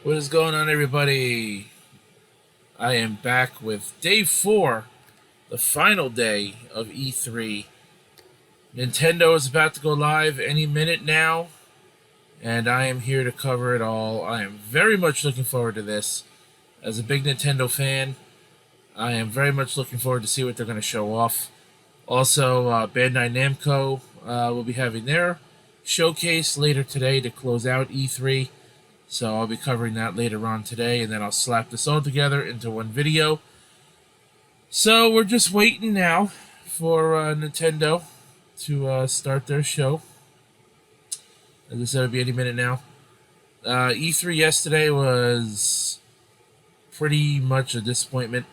What is going on, everybody? I am back with day 4, the final day of E3. Nintendo is about to go live any minute now, and I am here to cover it all. I am very much looking forward to this. As a big Nintendo fan, I am very much looking forward to see what they're going to show off. Also, Bandai Namco will be having their showcase later today to close out E3. So I'll be covering that later on today, and then I'll slap this all together into one video. So we're just waiting now for Nintendo to start their show. As I said, it'll be any minute now. E3 yesterday was pretty much a disappointment.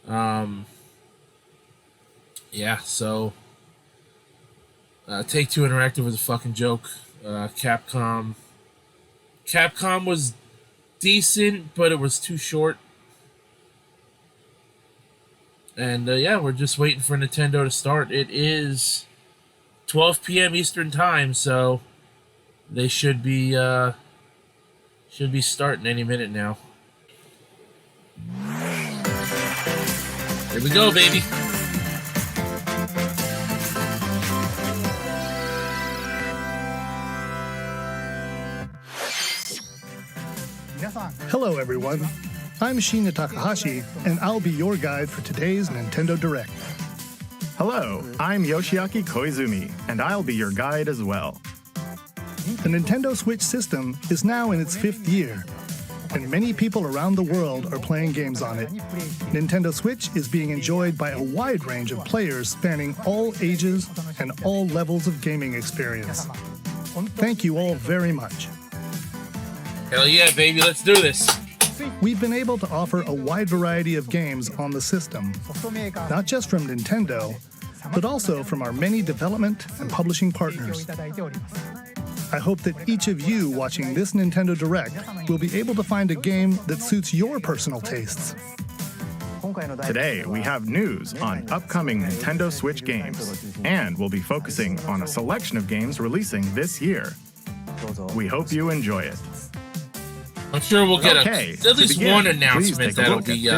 So Take-Two Interactive was a fucking joke. Capcom was decent, but it was too short. And we're just waiting for Nintendo to start. It is 12 p.m. Eastern Time, so they should be starting any minute now. Here we go, baby. Hello everyone, I'm Shinya Takahashi, and I'll be your guide for today's Nintendo Direct. Hello, I'm Yoshiaki Koizumi, and I'll be your guide as well. The Nintendo Switch system is now in its 5th year, and many people around the world are playing games on it. Nintendo Switch is being enjoyed by a wide range of players spanning all ages and all levels of gaming experience. Thank you all very much. Hell yeah, baby, let's do this. We've been able to offer a wide variety of games on the system, not just from Nintendo, but also from our many development and publishing partners. I hope that each of you watching this Nintendo Direct will be able to find a game that suits your personal tastes. Today, we have news on upcoming Nintendo Switch games, and we'll be focusing on a selection of games releasing this year. We hope you enjoy it. I'm sure we'll get at least one announcement that'll be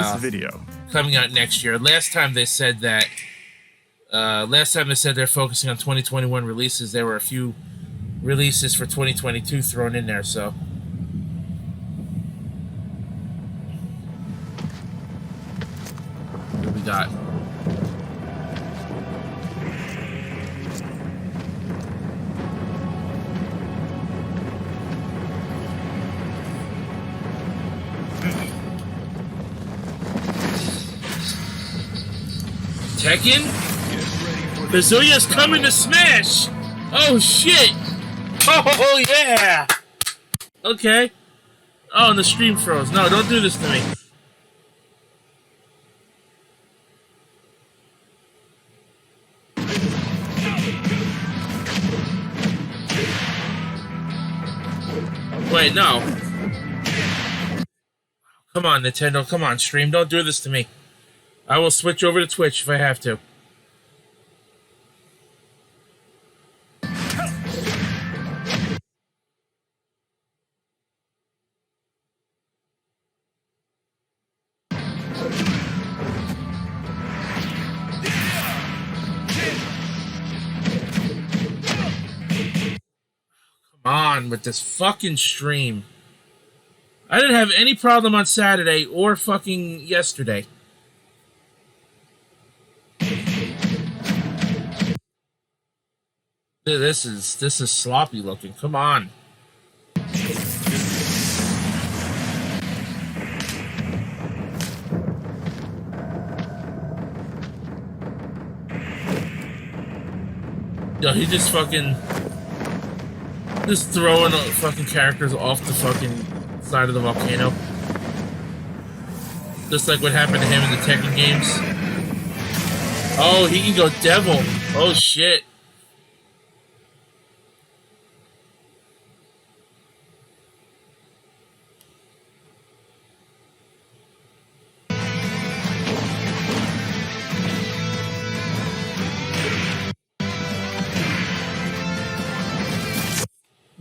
coming out next year. Last time they said they're focusing on 2021 releases. There were a few releases for 2022 thrown in there, so. What do we got? Tekken? Kazuya's coming to Smash! Oh shit! Oh yeah! Okay. Oh, and the stream froze. No, don't do this to me. Wait, no. Come on, Nintendo. Come on, stream. Don't do this to me. I will switch over to Twitch if I have to. Come on with this fucking stream. I didn't have any problem on Saturday or fucking yesterday. This is sloppy looking. Come on. Yo, he just throwing fucking characters off the fucking side of the volcano. Just like what happened to him in the Tekken games. Oh, he can go devil. Oh shit.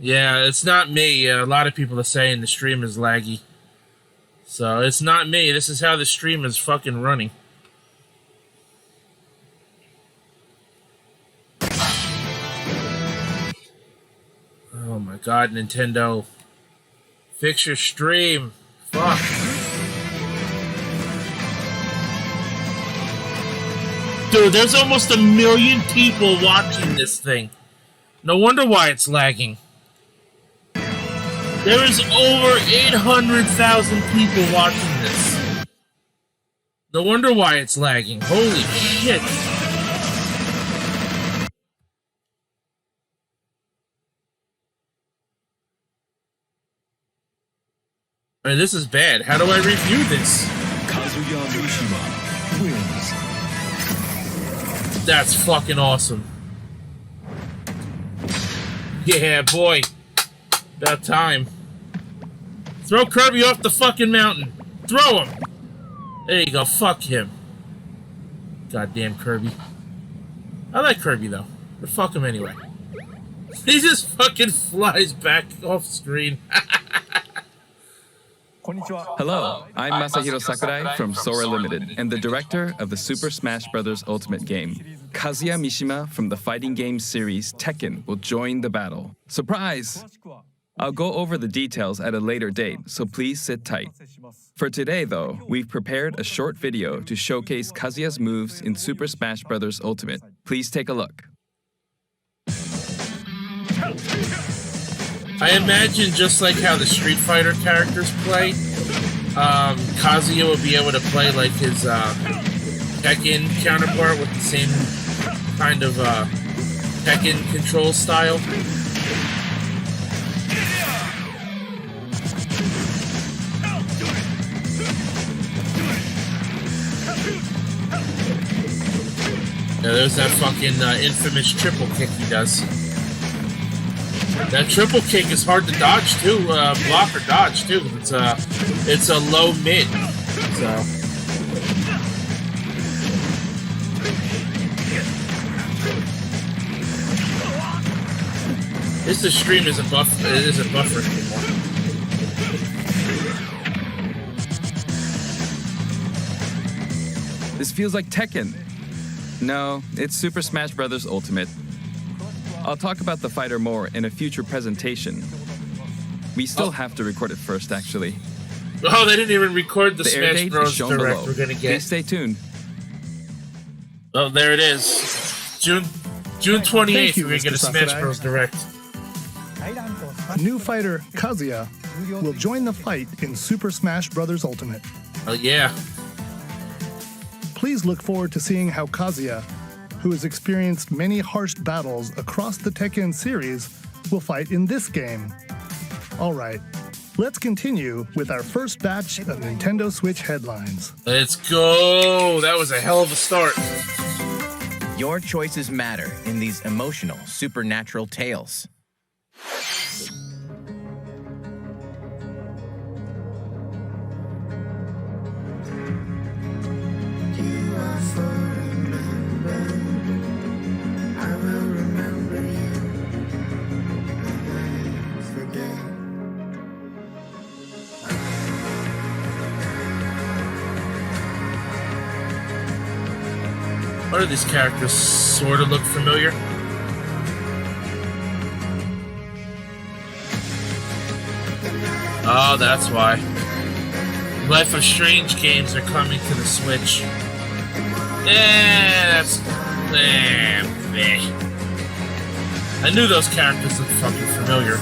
Yeah, it's not me. A lot of people are saying the stream is laggy. So it's not me. This is how the stream is fucking running. Oh my god, Nintendo. Fix your stream. Fuck. Dude, there's almost 1 million people watching this thing. No wonder why it's lagging. There is over 800,000 people watching this. No wonder why it's lagging. Holy shit. I mean, this is bad. How do I review this? Kazuya Mishima wins. That's fucking awesome. Yeah, boy. About time. Throw Kirby off the fucking mountain. Throw him. There you go. Fuck him. Goddamn Kirby. I like Kirby, though. But fuck him anyway. He just fucking flies back off screen. Hello, I'm Masahiro Sakurai from Sora Limited and the director of the Super Smash Bros. Ultimate game. Kazuya Mishima from the fighting game series Tekken will join the battle. Surprise! I'll go over the details at a later date, so please sit tight. For today, though, we've prepared a short video to showcase Kazuya's moves in Super Smash Bros. Ultimate. Please take a look. I imagine just like how the Street Fighter characters play, Kazuya would be able to play like his Tekken counterpart with the same kind of Tekken control style. Yeah, there's that fucking infamous triple kick he does. That triple kick is hard to dodge too, block or dodge too. It's a low mid. So this stream isn't buffering anymore. This feels like Tekken. No, it's Super Smash Bros. Ultimate. I'll talk about the fighter more in a future presentation. We still have to record it first, actually. Oh, they didn't even record the air Smash date Bros. is shown Direct below. we're gonna Please get. stay tuned. Oh, there it is. June Thank 28th, you, we're gonna get a Mr. Smash Sakurai. Bros. Direct. A new fighter, Kazuya, will join the fight in Super Smash Bros. Ultimate. Oh yeah. Please look forward to seeing how Kazuya, who has experienced many harsh battles across the Tekken series, will fight in this game. All right, let's continue with our first batch of Nintendo Switch headlines. Let's go. That was a hell of a start. Your choices matter in these emotional, supernatural tales. Why do these characters sort of look familiar? Oh, that's why. Life of Strange games are coming to the Switch. I knew those characters looked fucking familiar.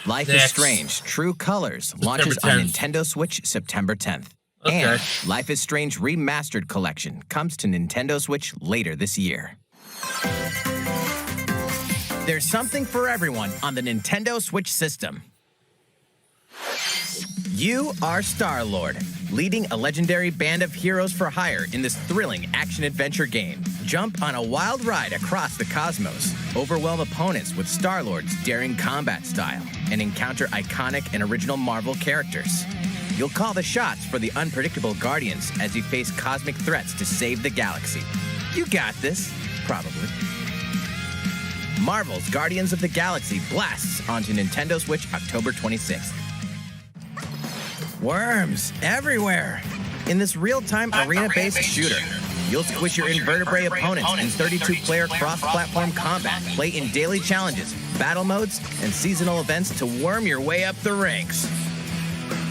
Life is Strange True Colors launches on Nintendo Switch September 10th. Okay. And Life is Strange Remastered Collection comes to Nintendo Switch later this year. There's something for everyone on the Nintendo Switch system. You are Star-Lord, leading a legendary band of heroes for hire in this thrilling action-adventure game. Jump on a wild ride across the cosmos, overwhelm opponents with Star-Lord's daring combat style, and encounter iconic and original Marvel characters. You'll call the shots for the unpredictable Guardians as you face cosmic threats to save the galaxy. You got this, probably. Marvel's Guardians of the Galaxy blasts onto Nintendo Switch October 26th. Worms everywhere! In this real-time arena-based shooter, you'll squish your invertebrate opponents in 32-player cross-platform combat, play in daily challenges, battle modes, and seasonal events to worm your way up the ranks.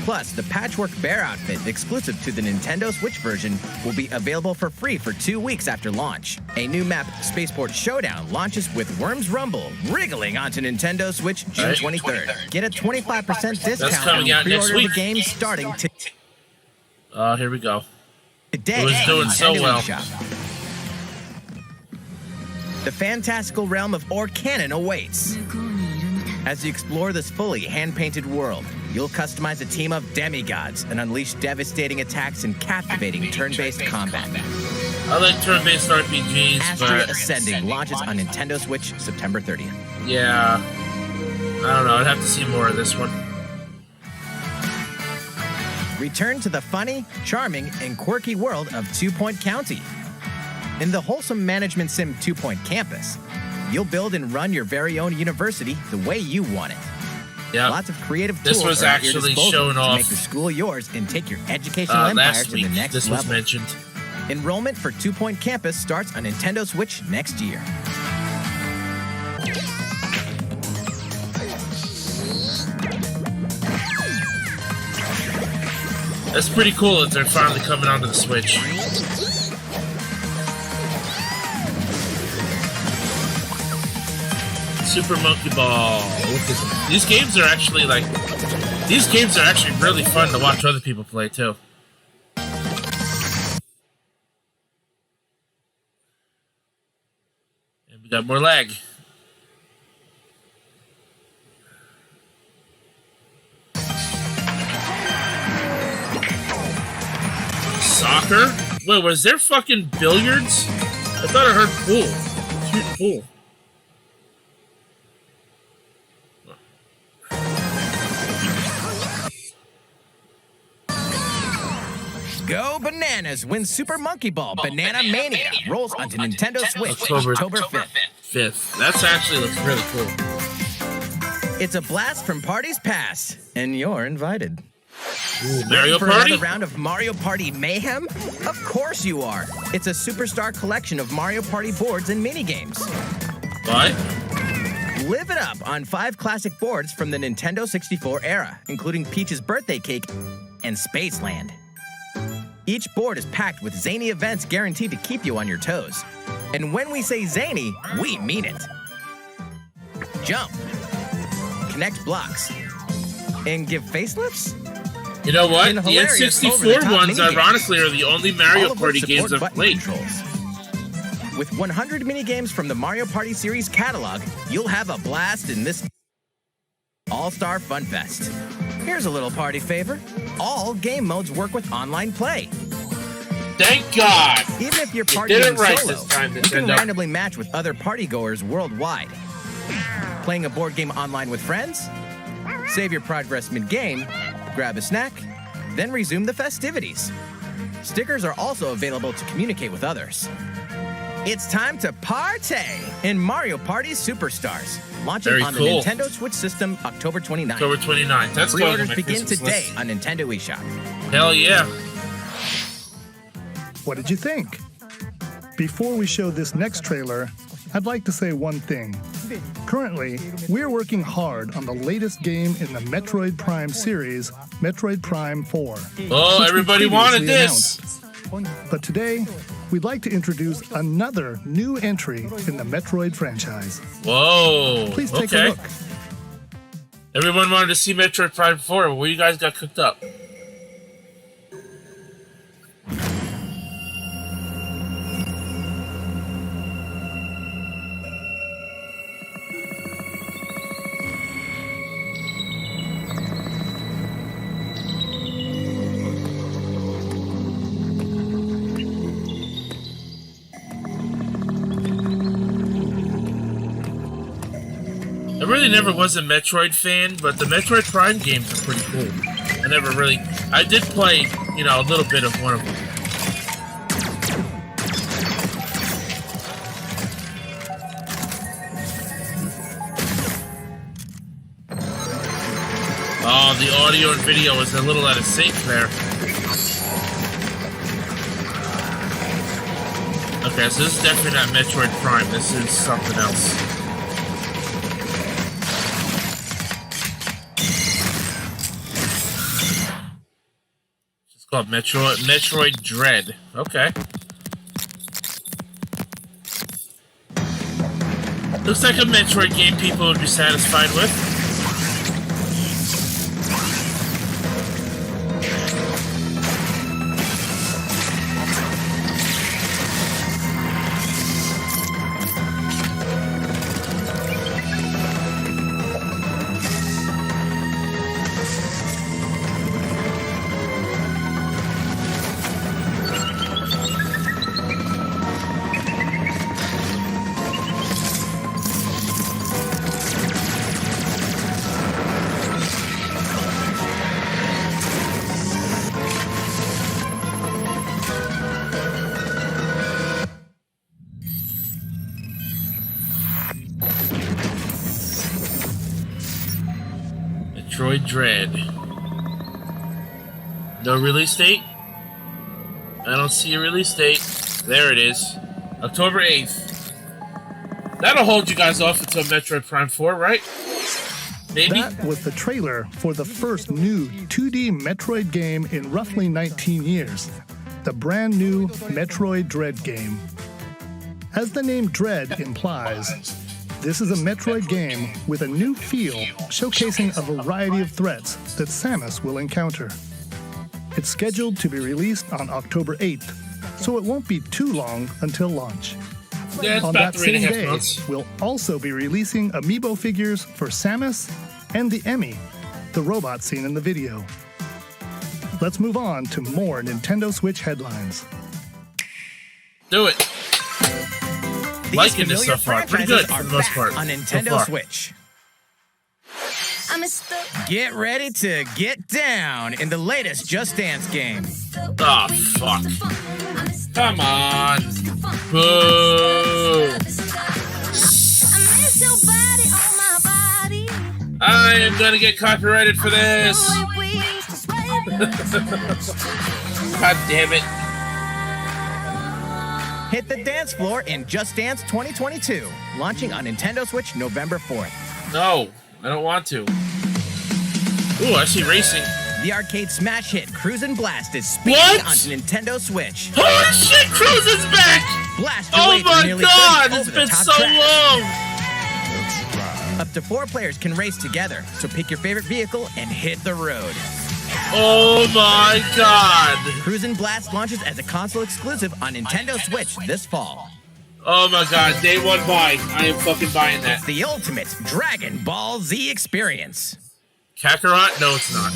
Plus, the Patchwork Bear outfit exclusive to the Nintendo Switch version will be available for free for 2 weeks after launch. A new map, Spaceport Showdown, launches with Worms Rumble, wriggling onto Nintendo Switch June 23rd. Get a 25% discount when you pre-order the game starting here we go. today. It was doing so well. Shop. The fantastical realm of Orcanon awaits. As you explore this fully hand-painted world, you'll customize a team of demigods and unleash devastating attacks and captivating turn-based combat. I like turn-based RPGs, Astria but... Ascending launches on Nintendo Switch September 30th. Yeah. I don't know. I'd have to see more of this one. Return to the funny, charming, and quirky world of 2 Point County. In the wholesome management sim 2 Point Campus, you'll build and run your very own university the way you want it. Yeah. Lots of creative This tools was are at your actually disposal shown to off make the school yours and take your educational empire last to week. the next This level. was mentioned. Enrollment for 2 Point Campus starts on Nintendo Switch next year. That's pretty cool that they're finally coming onto the Switch. Super Monkey Ball. These games are actually really fun to watch other people play too. And we got more lag. Soccer? Wait, was there fucking billiards? I thought I heard pool. Shoot pool. Go bananas! Win Super Monkey Ball Banana Mania rolls onto Nintendo Switch October 5th. That actually looks really cool. It's a blast from parties past, and you're invited. Ooh, Mario For Party? another round of Mario Party mayhem? Of course you are. It's a superstar collection of Mario Party boards and minigames. What? Live it up on 5 classic boards from the Nintendo 64 era, including Peach's Birthday Cake and Spaceland. Each board is packed with zany events guaranteed to keep you on your toes. And when we say zany, we mean it. Jump, connect blocks, and give facelifts? You know what? And The hilarious N64 over-the-top ones, minigames. ironically, are the only Mario All of Party which games support I've button played. controls. With 100 minigames from the Mario Party series catalog, you'll have a blast in this all-star fun fest. Here's a little party favor. All game modes work with online play. Thank God! Even if you're did partying it right solo, this time, you can Nintendo. randomly match with other partygoers worldwide. Playing a board game online with friends? Save your progress mid-game, grab a snack, then resume the festivities. Stickers are also available to communicate with others. It's time to partay in Mario Party Superstars, launching Very on cool. the Nintendo Switch system October 29th. October 29th. That's going on Pre-orders my begin Christmas today list. on Nintendo eShop. Hell yeah. What did you think? Before we show this next trailer, I'd like to say one thing. Currently, we're working hard on the latest game in the Metroid Prime series, Metroid Prime 4. Oh, which we everybody wanted previously this. announced. But today, we'd like to introduce another new entry in the Metroid franchise. Whoa. Please take okay. a look. Everyone wanted to see Metroid Prime 4. What you guys got cooked up? really never was a Metroid fan, but the Metroid Prime games are pretty cool. I did play, you know, a little bit of one of them. Oh, the audio and video is a little out of sync there. Okay, so this is definitely not Metroid Prime. This is something else. It's called Metroid Dread. Okay. Looks like a Metroid game people would be satisfied with. Metroid Dread. No release date? I don't see a release date. There it is. October 8th. That'll hold you guys off until Metroid Prime 4, right? Maybe? That was the trailer for the first new 2D Metroid game in roughly 19 years. The brand new Metroid Dread game. As the name Dread implies, this is a Metroid game with a new feel, showcasing a variety of threats that Samus will encounter. It's scheduled to be released on October 8th, so it won't be too long until launch. Yeah, it's On about that 3.5 same day, months. we'll also be releasing amiibo figures for Samus and the Emmy, the robot seen in the video. Let's move on to more Nintendo Switch headlines. Do it. These Liking this so familiar far. Pretty good franchises for the are most back part. on so Nintendo far. Switch. Get ready to get down in the latest Just Dance game. Oh, fuck. Come on. Boo. I am gonna get copyrighted for this. God damn it. Hit the dance floor in Just Dance 2022, launching on Nintendo Switch November 4th. No, I don't want to. Ooh, I see racing. The arcade smash hit Cruisin' Blast is speeding What? onto Nintendo Switch. Holy shit, Cruz is back! Blast your Oh way through my nearly god, 30 it's been over-the-top so tracks. long! Up to 4 players can race together, so pick your favorite vehicle and hit the road. Oh my god! Cruisin' Blast launches as a console exclusive on Nintendo Switch this fall. Oh my god, day one buy. I am fucking buying that. It's the ultimate Dragon Ball Z experience. Kakarot? No, it's not.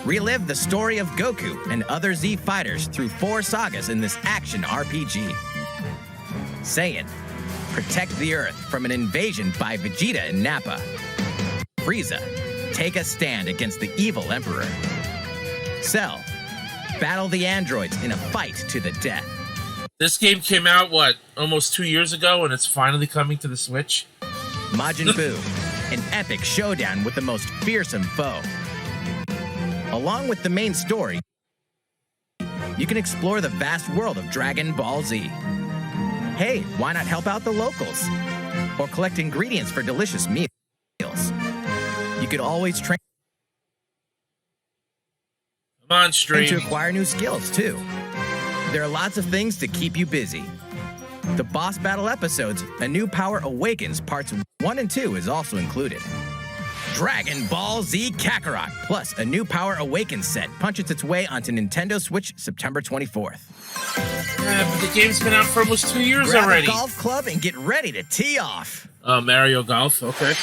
Relive the story of Goku and other Z fighters through 4 sagas in this action RPG. Saiyan, protect the Earth from an invasion by Vegeta and Nappa. Frieza, take a stand against the evil Emperor. Cell, battle the androids in a fight to the death. This game came out, what, almost 2 years ago, and it's finally coming to the Switch? Majin Buu, an epic showdown with the most fearsome foe. Along with the main story, you can explore the vast world of Dragon Ball Z. Hey, why not help out the locals? Or collect ingredients for delicious meals. You could always train Come on, to stream. acquire new skills, too. There are lots of things to keep you busy. The boss battle episodes, A New Power Awakens Parts 1 and 2 is also included. Dragon Ball Z Kakarot, plus A New Power Awakens set punches its way onto Nintendo Switch September 24th. Yeah, but the game's been out for almost 2 years Grab already. a golf club and get ready to tee off. Mario Golf, okay.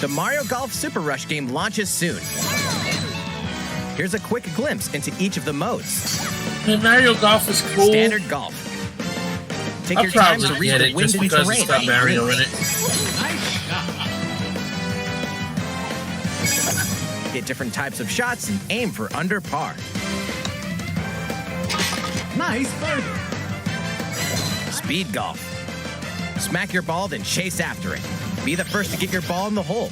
The Mario Golf Super Rush game launches soon. Here's a quick glimpse into each of the modes. Hey, Mario Golf is cool. Standard golf. Take I'll your time probably to read get the it wind just and because terrain. it's got Mario in it. hit different types of shots and aim for under par. Nice birdie. Speed golf. Smack your ball, then chase after it. Be the first to get your ball in the hole.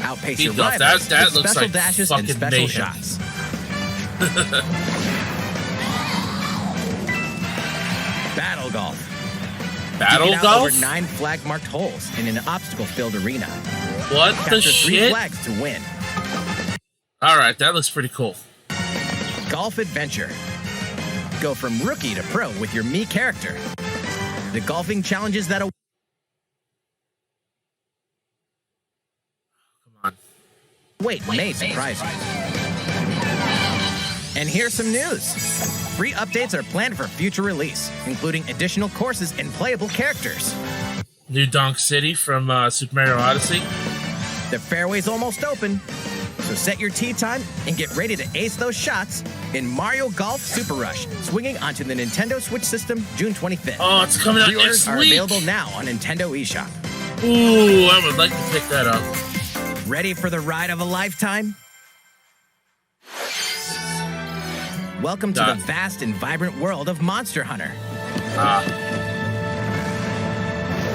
Outpace your Speed golf, rivals that with looks special like dashes and fucking special mayhem. shots. Battle golf. Battle Get out golf? over 9 flag-marked holes in an obstacle-filled arena. What Capture the 3 shit? flags to win. Alright, that looks pretty cool. Golf adventure. Go from rookie to pro with your Mii character. The golfing challenges that Come on. await may surprise you. And here's some news. Free updates are planned for future release, including additional courses and playable characters. New Donk City from Super Mario Odyssey. The fairway's almost open, so set your tee time and get ready to ace those shots in Mario Golf Super Rush, swinging onto the Nintendo Switch system June 25th. Oh, it's coming out Pre-orders next are week. available now on Nintendo eShop. Ooh, I would like to pick that up. Ready for the ride of a lifetime? Welcome to Done. the vast and vibrant world of Monster Hunter.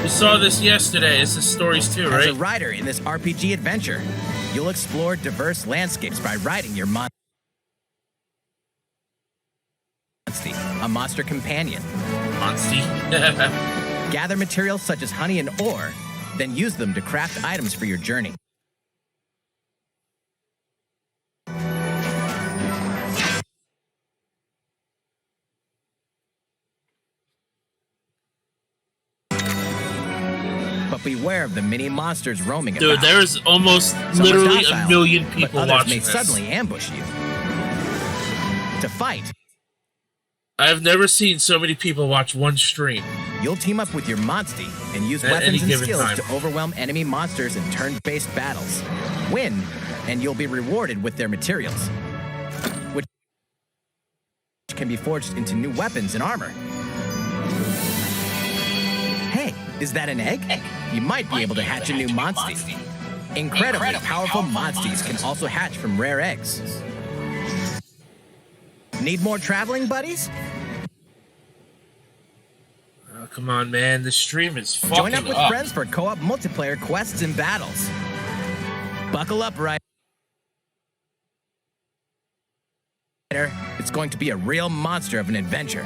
We saw this yesterday. This is stories too, As right? a rider in this RPG adventure, you'll explore diverse landscapes by riding your Monstie, a monster companion. Monsty. Gather materials such as honey and ore, then use them to craft items for your journey. But beware of the mini monsters roaming Dude, about. there's almost Some are literally docile, a million but people others watching may this. suddenly ambush you. To fight, I've never seen so many people watch one stream. you'll team up with your Monstie and use At any weapons and given skills time. to overwhelm enemy monsters in turn-based battles. Win, and you'll be rewarded with their materials, which can be forged into new weapons and armor. Hey, is that an egg? You might be able to hatch a new Monstie. Incredibly powerful Monsties can also hatch from rare eggs. Need more traveling buddies? Oh, come on, man. The stream is fucking Join up with friends for co-op multiplayer quests and battles. Buckle up, Ryder. It's going to be a real monster of an adventure.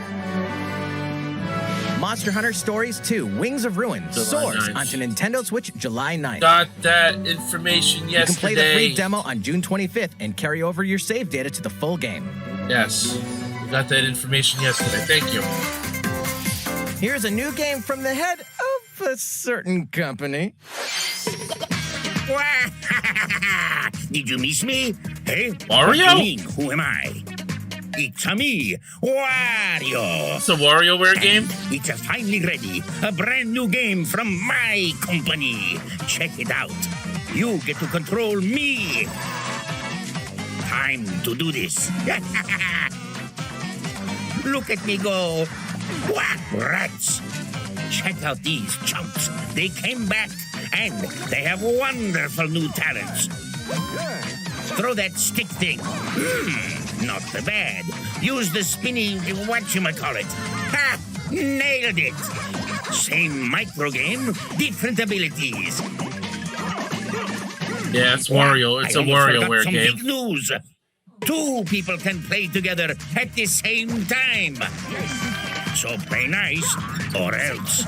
Monster Hunter Stories 2 Wings of Ruin July soars 9th. onto Nintendo Switch July 9th. Got that information You can play the yesterday. free demo on June 25th and carry over your save data to the full game. Yes. We got that information yesterday. Thank you. Here's a new game from the head of a certain company. Did you miss me? Hey? Wario? What do you mean? Who am I? It's a me, Wario. It's a WarioWare game? It's a finally ready, a brand new game from my company. Check it out. You get to control me. Time to do this. Look at me go. Whack, rats. Check out these chumps. They came back and they have wonderful new talents. Throw that stick thing. Not so bad. Use the spinning whatchamacallit. Ha! Nailed it. Same micro game, different abilities. Yeah, it's Wario. It's a I almost forgot WarioWare some game. big news. 2 people can play together at the same time. So play nice, or else.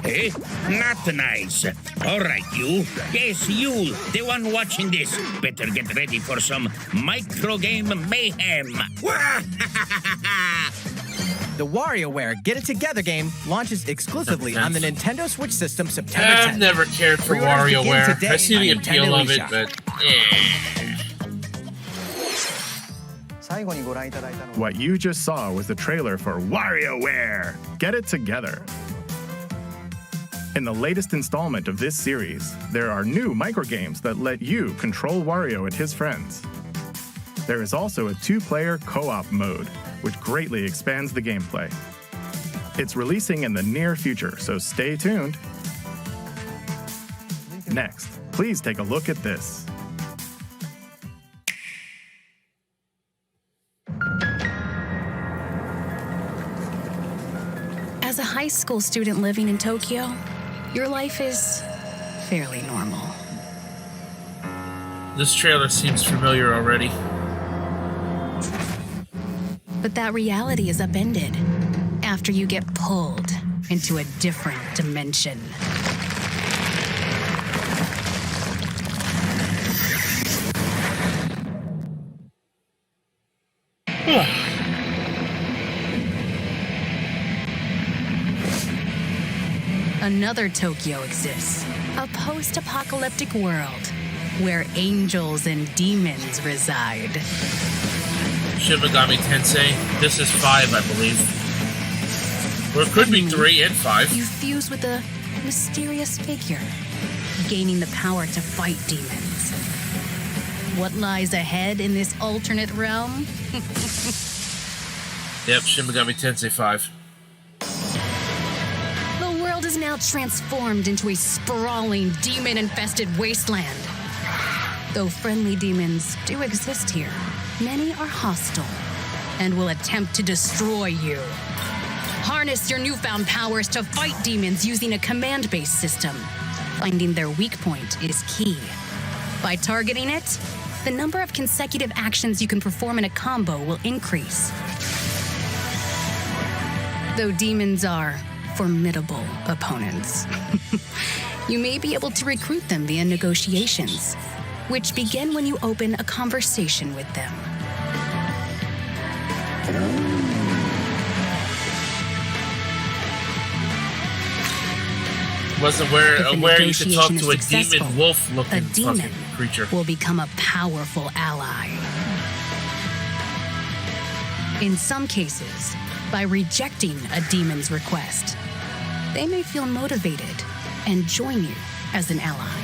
Eh? Not nice. All right, you. Yes, you, the one watching this. Better get ready for some micro game mayhem. The WarioWare Get It Together game launches exclusively on the Nintendo Switch system September 10th. I've never cared for Pre-orders begin WarioWare. today I see the on appeal Nintendo of it, eShop. but What you just saw was the trailer for WarioWare Get It Together. In the latest installment of this series, there are new microgames that let you control Wario and his friends. There is also a 2-player co-op mode, which greatly expands the gameplay. It's releasing in the near future, so stay tuned. Next, Please take a look at this. As a high school student living in Tokyo, your life is fairly normal. This trailer seems familiar already. But that reality is upended after you get pulled into a different dimension. Another Tokyo exists, a post-apocalyptic world where angels and demons reside. Shin Megami Tensei. This is 5, I believe. Or it could be 3 and 5. You fuse with a mysterious figure, gaining the power to fight demons. What lies ahead in this alternate realm? Yep, Shin Megami Tensei 5. The world is now transformed into a sprawling, demon-infested wasteland. Though friendly demons do exist here, many are hostile and will attempt to destroy you. Harness your newfound powers to fight demons using a command-based system. Finding their weak point is key. By targeting it, the number of consecutive actions you can perform in a combo will increase. Though demons are formidable opponents, you may be able to recruit them via negotiations, which begin when you open a conversation with them. Wasn't aware you could talk negotiation to a is successful, demon wolf-looking a demon fucking creature. will become a powerful ally. In some cases, by rejecting a demon's request, they may feel motivated and join you as an ally.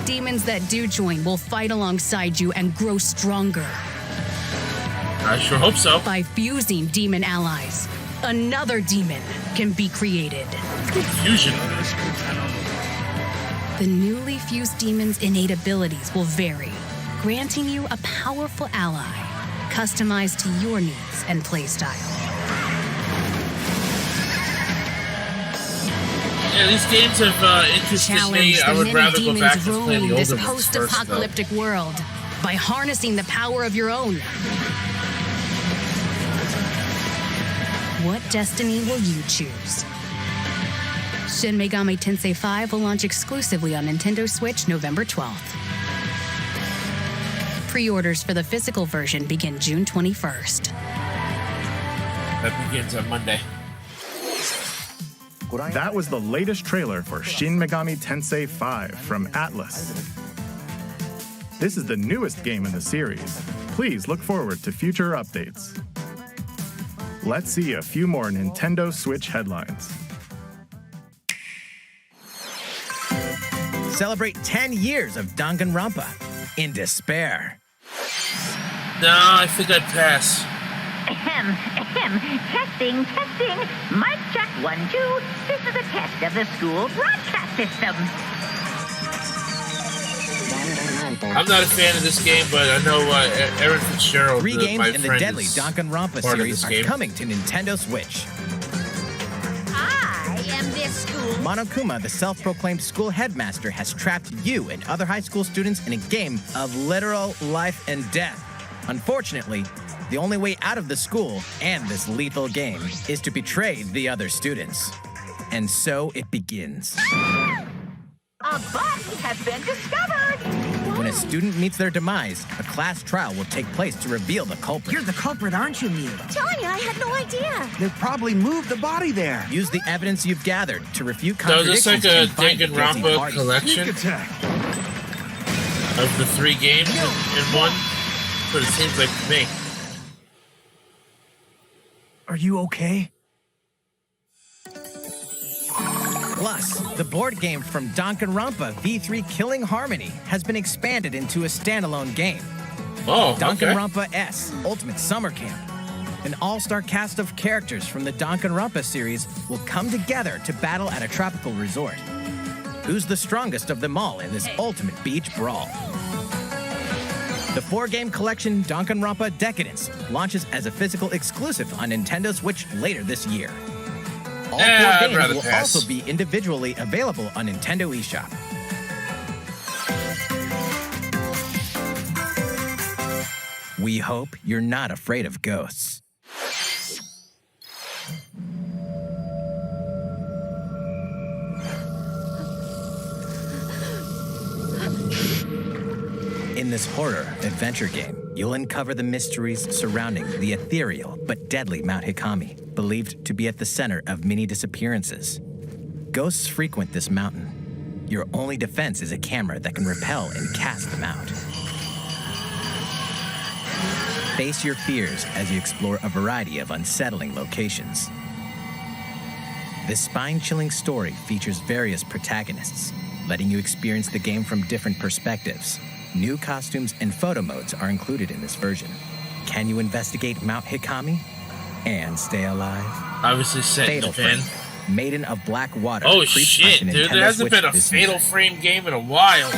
Demons that do join will fight alongside you and grow stronger. I sure hope so. By fusing demon allies, another demon can be created. Fusion. The newly fused demon's innate abilities will vary, granting you a powerful ally, customized to your needs and playstyle. Yeah, these games have interested me. I would rather go back and play the older this ones first, post-apocalyptic world by harnessing the power of your own. What destiny will you choose? Shin Megami Tensei 5 will launch exclusively on Nintendo Switch November 12th. Pre-orders for the physical version begin June 21st. That begins on Monday. That was the latest trailer for Shin Megami Tensei 5 from Atlus. This is the newest game in the series. Please look forward to future updates. Let's see a few more Nintendo Switch headlines. Celebrate 10 years of Danganronpa in despair. No, I think I'd pass. Testing. Mic check 1, 2. This is a test of the school broadcast system. I'm not a fan of this game, but I know Aaron Fitzgerald, 3 games my in the friend, deadly is Danganronpa part of series this are game. coming to Nintendo Switch. I am this school. Monokuma, the self-proclaimed school headmaster, has trapped you and other high school students in a game of literal life and death. Unfortunately, the only way out of the school and this lethal game is to betray the other students. And so it begins. A body has been discovered. When a student meets their demise, a class trial will take place to reveal the culprit. You're the culprit, aren't you, Mia? Telling you, I had no idea. They probably moved the body there. Use the evidence you've gathered to refute So is this contradictions like a and find the guilty Danganronpa party. collection of the 3 games in one? But it seems like to me. Are you okay? Plus, the board game from Danganronpa V3 Killing Harmony has been expanded into a standalone game. Oh, okay. Danganronpa S Ultimate Summer Camp. An all-star cast of characters from the Danganronpa series will come together to battle at a tropical resort. who's the strongest of them all in this ultimate beach brawl. The 4-game collection Danganronpa Decadence launches as a physical exclusive on Nintendo Switch later this year. All 4 games will also be individually available on Nintendo eShop. We hope you're not afraid of ghosts. In this horror adventure game, you'll uncover the mysteries surrounding the ethereal but deadly Mount Hikami, believed to be at the center of many disappearances. Ghosts frequent this mountain. Your only defense is a camera that can repel and cast them out. Face your fears as you explore a variety of unsettling locations. This spine-chilling story features various protagonists, letting you experience the game from different perspectives. New costumes and photo modes are included in this version. Can you investigate Mount Hikami and stay alive? Obviously set in Japan. Maiden of Black Water. Oh shit, dude, there hasn't been a Fatal Frame game in a while.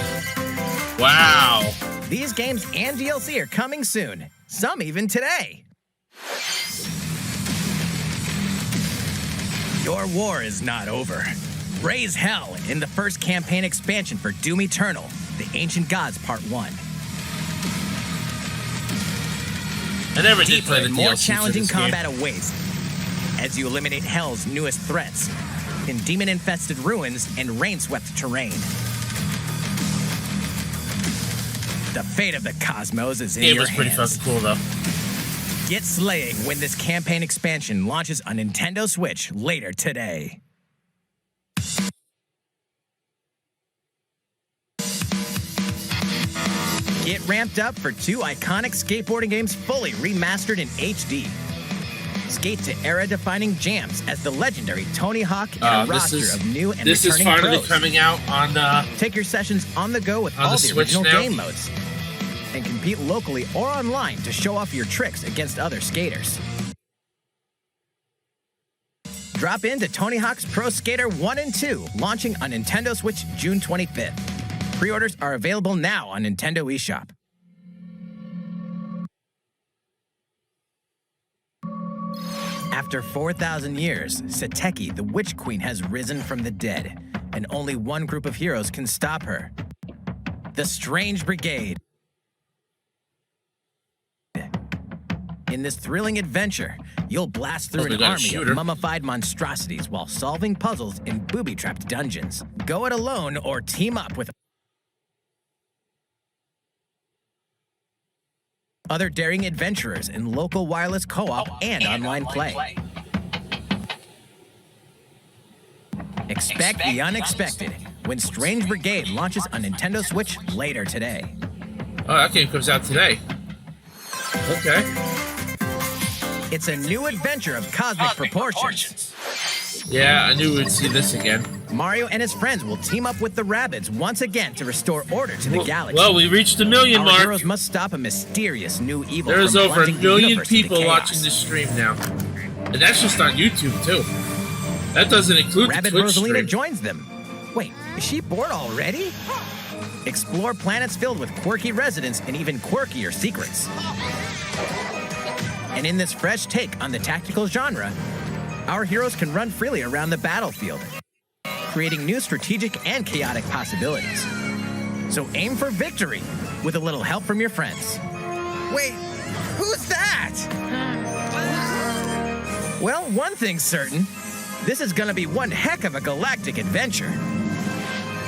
Wow. These games and DLC are coming soon. Some even today. Your war is not over. Raise hell in the first campaign expansion for Doom Eternal, The Ancient Gods Part 1. I never did play the DLC more challenging for this combat game. awaits as you eliminate Hell's newest threats in demon-infested ruins and rain-swept terrain. The fate of the cosmos is in your hands. It was pretty fucking cool, though. Get slaying when this campaign expansion launches on Nintendo Switch later today. Get ramped up for 2 iconic skateboarding games fully remastered in HD. Skate to era-defining jams as the legendary Tony Hawk and a roster of new and this is returning finally pros. coming out on Take your sessions on the go with on all the the Switch original now? game modes. And compete locally or online to show off your tricks against other skaters. Drop into Tony Hawk's Pro Skater 1 and 2, launching on Nintendo Switch June 25th. Pre-orders are available now on Nintendo eShop. After 4,000 years, Sateki, the Witch Queen, has risen from the dead, and only one group of heroes can stop her. The Strange Brigade. In this thrilling adventure, you'll blast through an army of mummified monstrosities while solving puzzles in booby-trapped dungeons. Go it alone or team up with other daring adventurers in local wireless co-op and online play. Expect the unexpected when Strange Brigade launches on Nintendo Switch later today. Oh, that game comes out today. Okay. It's a new adventure of cosmic proportions. Yeah, I knew we'd see this again. Mario and his friends will team up with the Rabbids once again to restore order to the galaxy. Well, we reached the 1 million mark. Our heroes must stop a mysterious new evil. There's over 1 million people watching watching this stream now. And that's just on YouTube, too. That doesn't include Rabbid the Twitch Rosalina stream. joins them. Wait, is she bored already? Explore planets filled with quirky residents and even quirkier secrets. And in this fresh take on the tactical genre, our heroes can run freely around the battlefield, creating new strategic and chaotic possibilities. So aim for victory with a little help from your friends. Wait, who's that? Well, one thing's certain. This is gonna be one heck of a galactic adventure.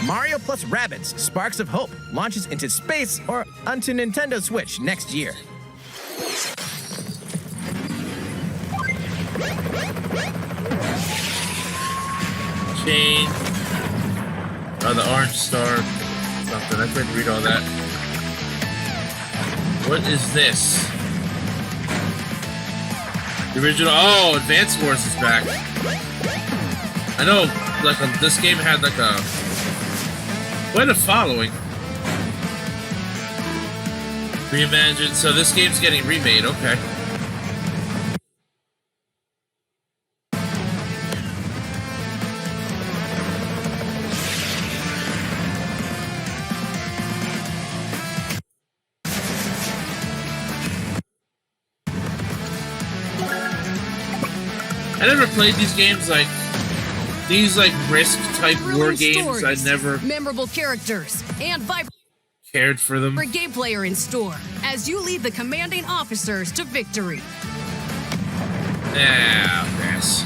Mario plus Rabbids Sparks of Hope launches into space or onto Nintendo Switch next year. Chain. Oh, the orange star. Something. I couldn't read all that. What is this? The original. Oh, Advance Wars is back. I know, like, this game had like a quite a following. Reimagined. So this game's getting remade. Okay. I never played these games like these Risk type war games. I never memorable characters and vibrant cared for them. gameplay are in store as you lead the commanding officers to victory. Yes.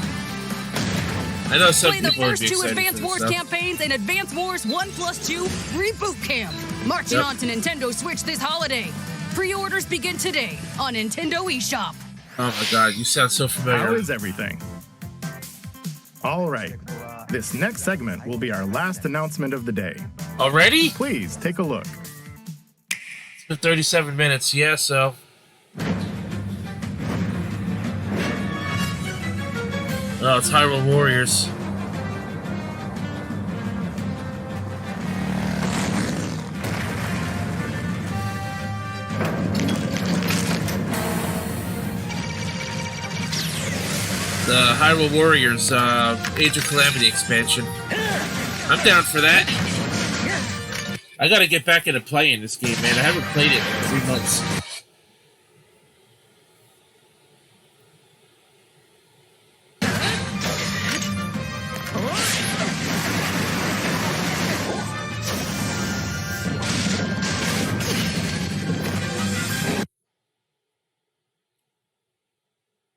I know some Play the people would first be two excited Advance for this Wars stuff. campaigns in Advance Wars 1+2 Reboot Camp. Marching Yep. on to Nintendo Switch this holiday. Pre-orders begin today on Nintendo eShop. Oh my god, you sound so familiar. How is everything? All right. This next segment will be our last announcement of the day. Already? Please take a look. It's been 37 minutes, yeah, so. Oh, it's Hyrule Warriors. The Hyrule Warriors Age of Calamity expansion. I'm down for that. I gotta get back into playing this game, man. I haven't played it in 3 months.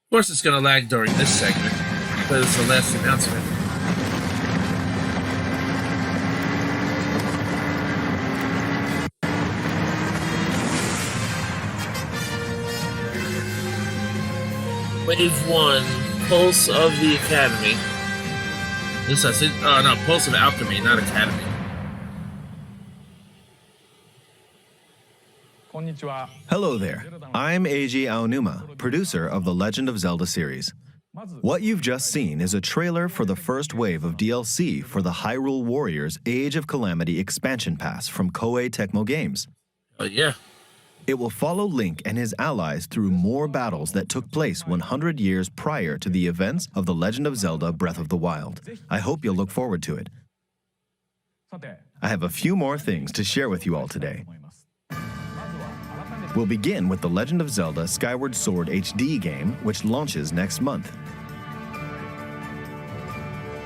Of course it's gonna lag during this segment, but it's the last announcement. Wave 1, Pulse of the Academy. This I said, oh no, Pulse of Alchemy, not Academy. Hello there. I'm Eiji Aonuma, producer of the Legend of Zelda series. What you've just seen is a trailer for the first wave of DLC for the Hyrule Warriors Age of Calamity expansion pass from Koei Tecmo Games. Oh yeah. It will follow Link and his allies through more battles that took place 100 years prior to the events of The Legend of Zelda Breath of the Wild. I hope you'll look forward to it. I have a few more things to share with you all today. We'll begin with The Legend of Zelda Skyward Sword HD game, which launches next month.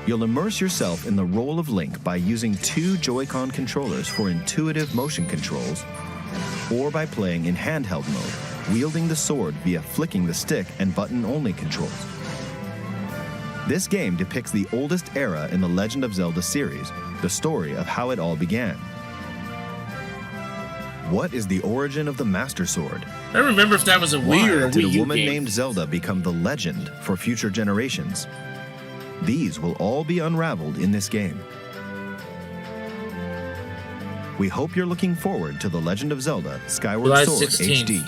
You'll immerse yourself in the role of Link by using 2 Joy-Con controllers for intuitive motion controls, or by playing in handheld mode, wielding the sword via flicking the stick and button-only controls. This game depicts the oldest era in the Legend of Zelda series, the story of how it all began. What is the origin of the Master Sword? I don't remember if that was a Wii or a Why did Wii a U woman game. named Zelda become the legend for future generations? These will all be unraveled in this game. We hope you're looking forward to The Legend of Zelda Skyward July Sword 16th. HD.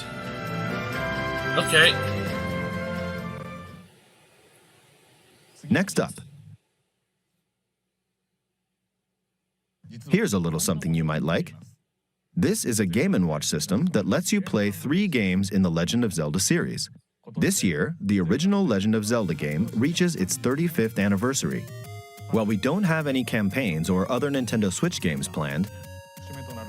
Okay. Next up, here's a little something you might like. This is a Game & Watch system that lets you play 3 games in the Legend of Zelda series. This year, the original Legend of Zelda game reaches its 35th anniversary. While we don't have any campaigns or other Nintendo Switch games planned,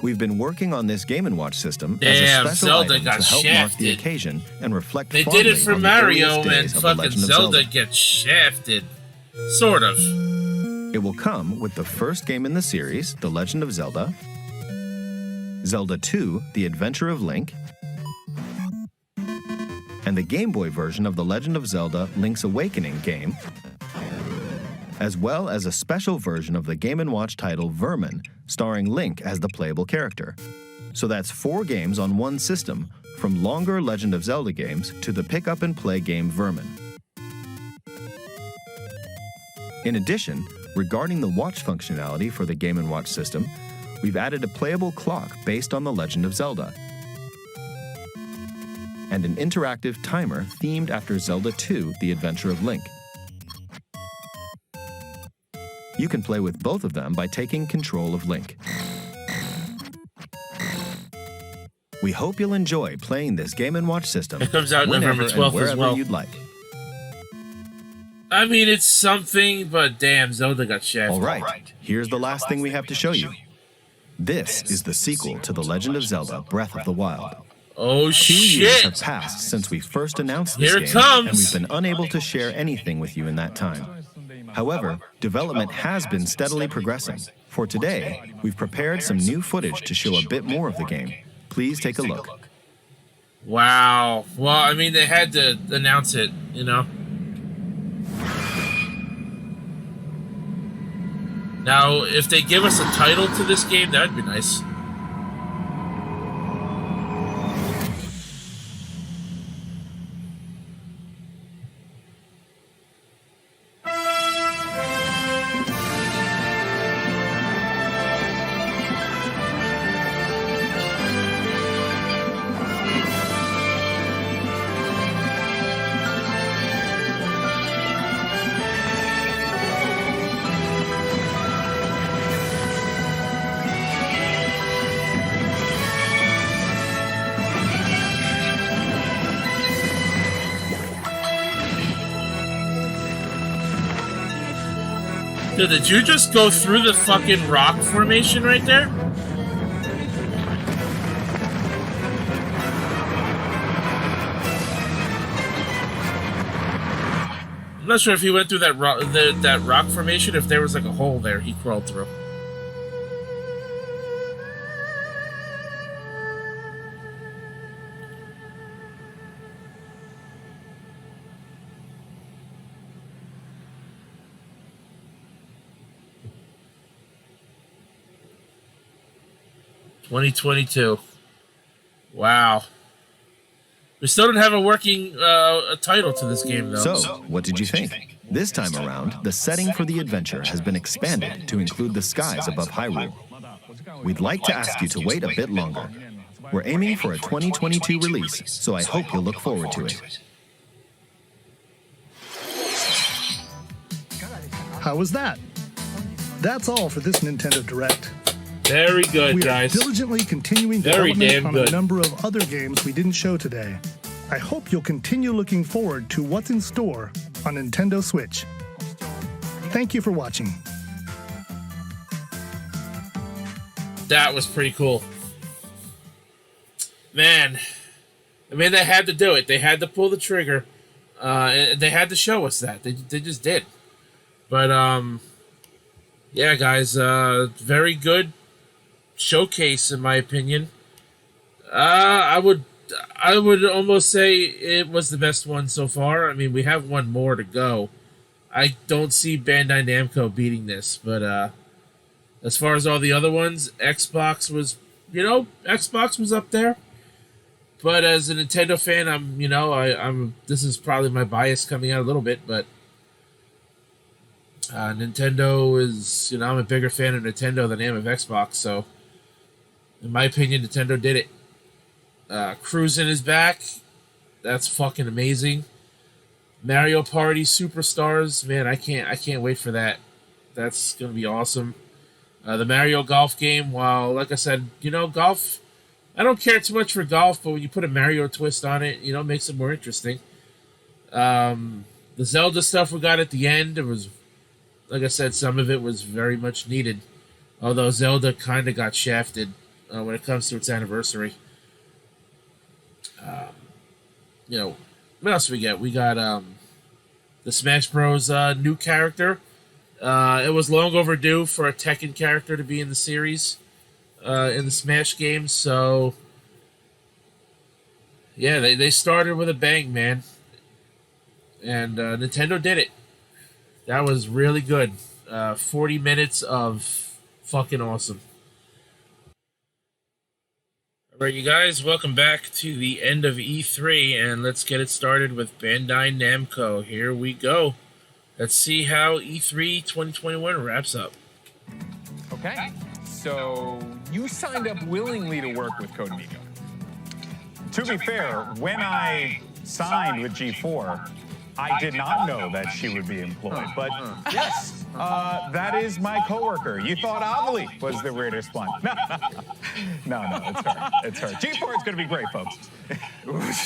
we've been working on this Game & Watch system as a Damn, special Zelda item got to help mark the shafted. occasion and reflect They did it fondly for on the Mario earliest and days of the fucking Legend of Zelda gets shafted. Sort of. It will come with the first game in the series, The Legend of Zelda, Zelda 2, The Adventure of Link, and the Game Boy version of The Legend of Zelda Link's Awakening game, as well as a special version of the Game & Watch title Vermin, starring Link as the playable character. So that's 4 games on one system, from longer Legend of Zelda games to the pick-up-and-play game Vermin. In addition, regarding the watch functionality for the Game & Watch system, we've added a playable clock based on The Legend of Zelda, and an interactive timer themed after Zelda 2, The Adventure of Link. You can play with both of them by taking control of Link. We hope you'll enjoy playing this Game & Watch system It comes out whenever November and 12th as wherever well. you'd like. I mean, it's something, but damn, Zelda got shafted. All right, here's the last thing we have to show you. This is the sequel to The Legend of Zelda Breath of the Wild. Oh, 2 years shit. have passed since we first announced this Here game, it comes. and we've been unable to share anything with you in that time. However, development has been steadily progressing. For today, we've prepared some new footage to show a bit more of the game. Please take a look. Wow. Well, I mean, they had to announce it, you know? Now, if they give us a title to this game, that would be nice. Dude, did you just go through the fucking rock formation right there? I'm not sure if he went through that rock formation, if there was like a hole there he crawled through. $2022. Wow. We still don't have a working a title to this game, though. So, what did you think? This time around, the setting for the adventure has been expanded to include the skies above Hyrule. We'd like to ask you to wait a bit longer. We're aiming for a 2022 release, so I hope you'll look forward to it. How was that? That's all for this Nintendo Direct. Very good, we are guys. diligently continuing Very development damn on good. a number of other games we didn't show today. I hope you'll continue looking forward to what's in store on Nintendo Switch. Thank you for watching. That was pretty cool. Man. I mean, they had to do it. They had to pull the trigger. They had to show us that. They just did. But, yeah, guys, very good showcase, in my opinion. I would almost say it was the best one so far. I mean, we have one more to go. I don't see Bandai Namco beating this, but as far as all the other ones, Xbox was up there. But as a Nintendo fan, I'm this is probably my bias coming out a little bit, but Nintendo is, I'm a bigger fan of Nintendo than I am of Xbox, so in my opinion, Nintendo did it. Cruisin' is back. That's fucking amazing. Mario Party Superstars, man, I can't wait for that. That's gonna be awesome. The Mario Golf game, while like I said, golf, I don't care too much for golf, but when you put a Mario twist on it, it makes it more interesting. The Zelda stuff we got at the end, it was, like I said, some of it was very much needed. Although Zelda kind of got shafted when it comes to its anniversary. What else we get? We got the Smash Bros. New character. It was long overdue for a Tekken character to be in the series, in the Smash games. So, yeah, they started with a bang, man. And Nintendo did it. That was really good. 40 minutes of fucking awesome. Alright, you guys, welcome back to the end of E3, and let's get it started with Bandai Namco. Here we go. Let's see how E3 2021 wraps up. Okay, so you signed up willingly to work with Codemigo. To be fair, when I signed with G4, I did not know that she would be employed, but yes, that is my coworker. You thought Amelie was the weirdest one. No, it's her. G4 is going to be great, folks.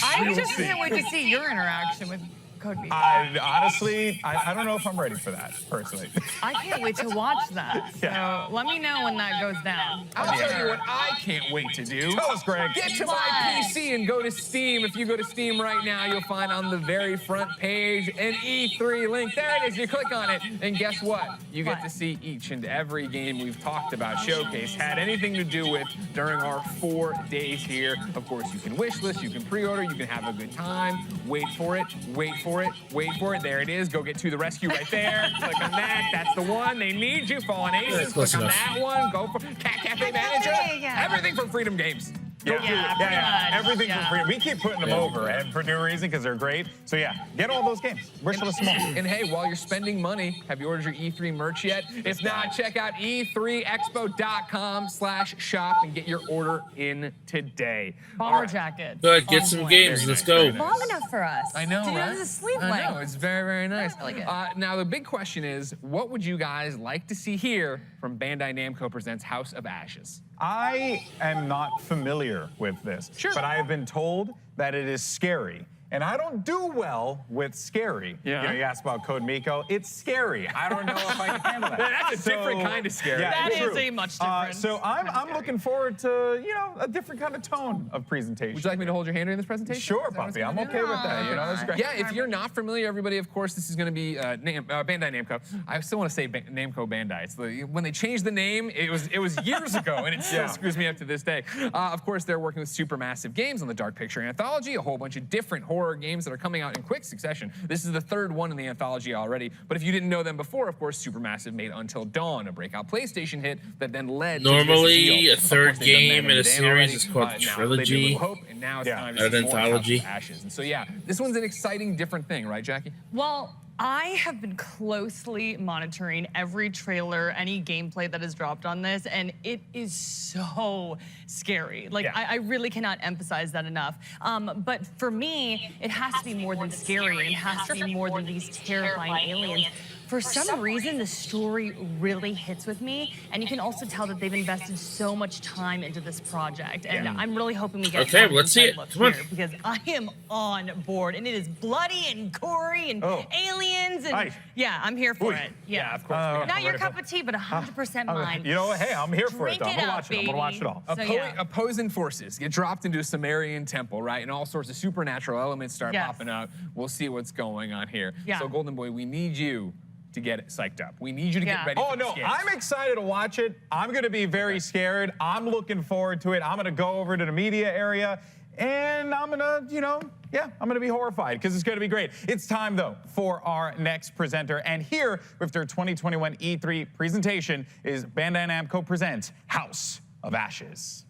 I just can't wait to see your interaction with Code Me. Honestly, I don't know if I'm ready for that, personally. I can't wait to watch that. So let me know when that goes down. I'll tell you what I can't wait to do. Tell us, Greg. Get to my PC and go to Steam. If you go to Steam right now, you'll find on the very front page an E3 link. There it is. You click on it, and guess what? You get to see each and every game we've talked about, showcase, had anything to do with during our 4 days here. Of course, you can wish list, you can pre-order, you can have a good time. Wait for it, wait for it, wait for it. There it is. Go get To the Rescue right there. Click on that. That's the one. They need you. Fallen Aces. Click on that one. Go for Cat Cafe Manager. Everything from Freedom Games. Yeah. Everything for free. We keep putting them over, and for no reason, because they're great. So yeah, get all those games. Wish list them all. And hey, while you're spending money, have you ordered your E3 merch yet? If not, check out e3expo.com/shop and get your order in today. Bomber jacket. Good, get some games. Let's go. Long enough for us. I know, to do right? this sleeve I length. know, it's very, very nice. I like it. Now, the big question is, what would you guys like to see here from Bandai Namco Presents House of Ashes? I am not familiar with this, but I have been told that it is scary. And I don't do well with scary. Yeah. You know, you asked about Code Miko. It's scary. I don't know if I can handle that. That's a different kind of scary. Yeah, That true. is a much different. So I'm looking forward to, you know, a different kind of tone of presentation. Would you like me to hold your hand during this presentation? Sure, puppy. I'm okay with that. You know, that's great. Yeah, if you're not familiar, everybody, of course, this is going to be Bandai Namco. I still want to say Namco Bandai. It's when they changed the name, it was years ago, and it still screws me up to this day. Of course, they're working with Supermassive Games on the Dark Picture Anthology, a whole bunch of different horror games that are coming out in quick succession. This is the third one in the anthology already, but if you didn't know them before, of course, Supermassive made Until Dawn, a breakout PlayStation hit that then led Normally, to a third game in a series is called a trilogy, Hope, and now it's time to an see more anthology. House of Ashes. And so, yeah, this one's an exciting, different thing, right, Jackie? Well, I have been closely monitoring every trailer, any gameplay that has dropped on this, and it is so scary. Like, I really cannot emphasize that enough. But for me, it has to be more than scary, and it has to be more than these terrifying aliens. For some reason, the story really hits with me, and you can also tell that they've invested so much time into this project, and I'm really hoping we get Okay, let's see it. Come on. because I am on board, and it is bloody and gory and aliens, and yeah, I'm here for it. Yeah, of course. Not your cup of tea, but 100% mine. You know what? Hey, I'm here for it, Drink though. I'm it gonna up, watch it. I'm gonna watch it all. So, Opposing forces get dropped into a Sumerian temple, right? And all sorts of supernatural elements start popping up. We'll see what's going on here. Yeah. So, Golden Boy, we need you to get psyched up. We need you to get ready Oh, for no, the I'm excited to watch it. I'm going to be very scared. I'm looking forward to it. I'm going to go over to the media area, and I'm going to, you know, I'm going to be horrified because it's going to be great. It's time, though, for our next presenter. And here with their 2021 E3 presentation is Bandai Namco Presents House of Ashes.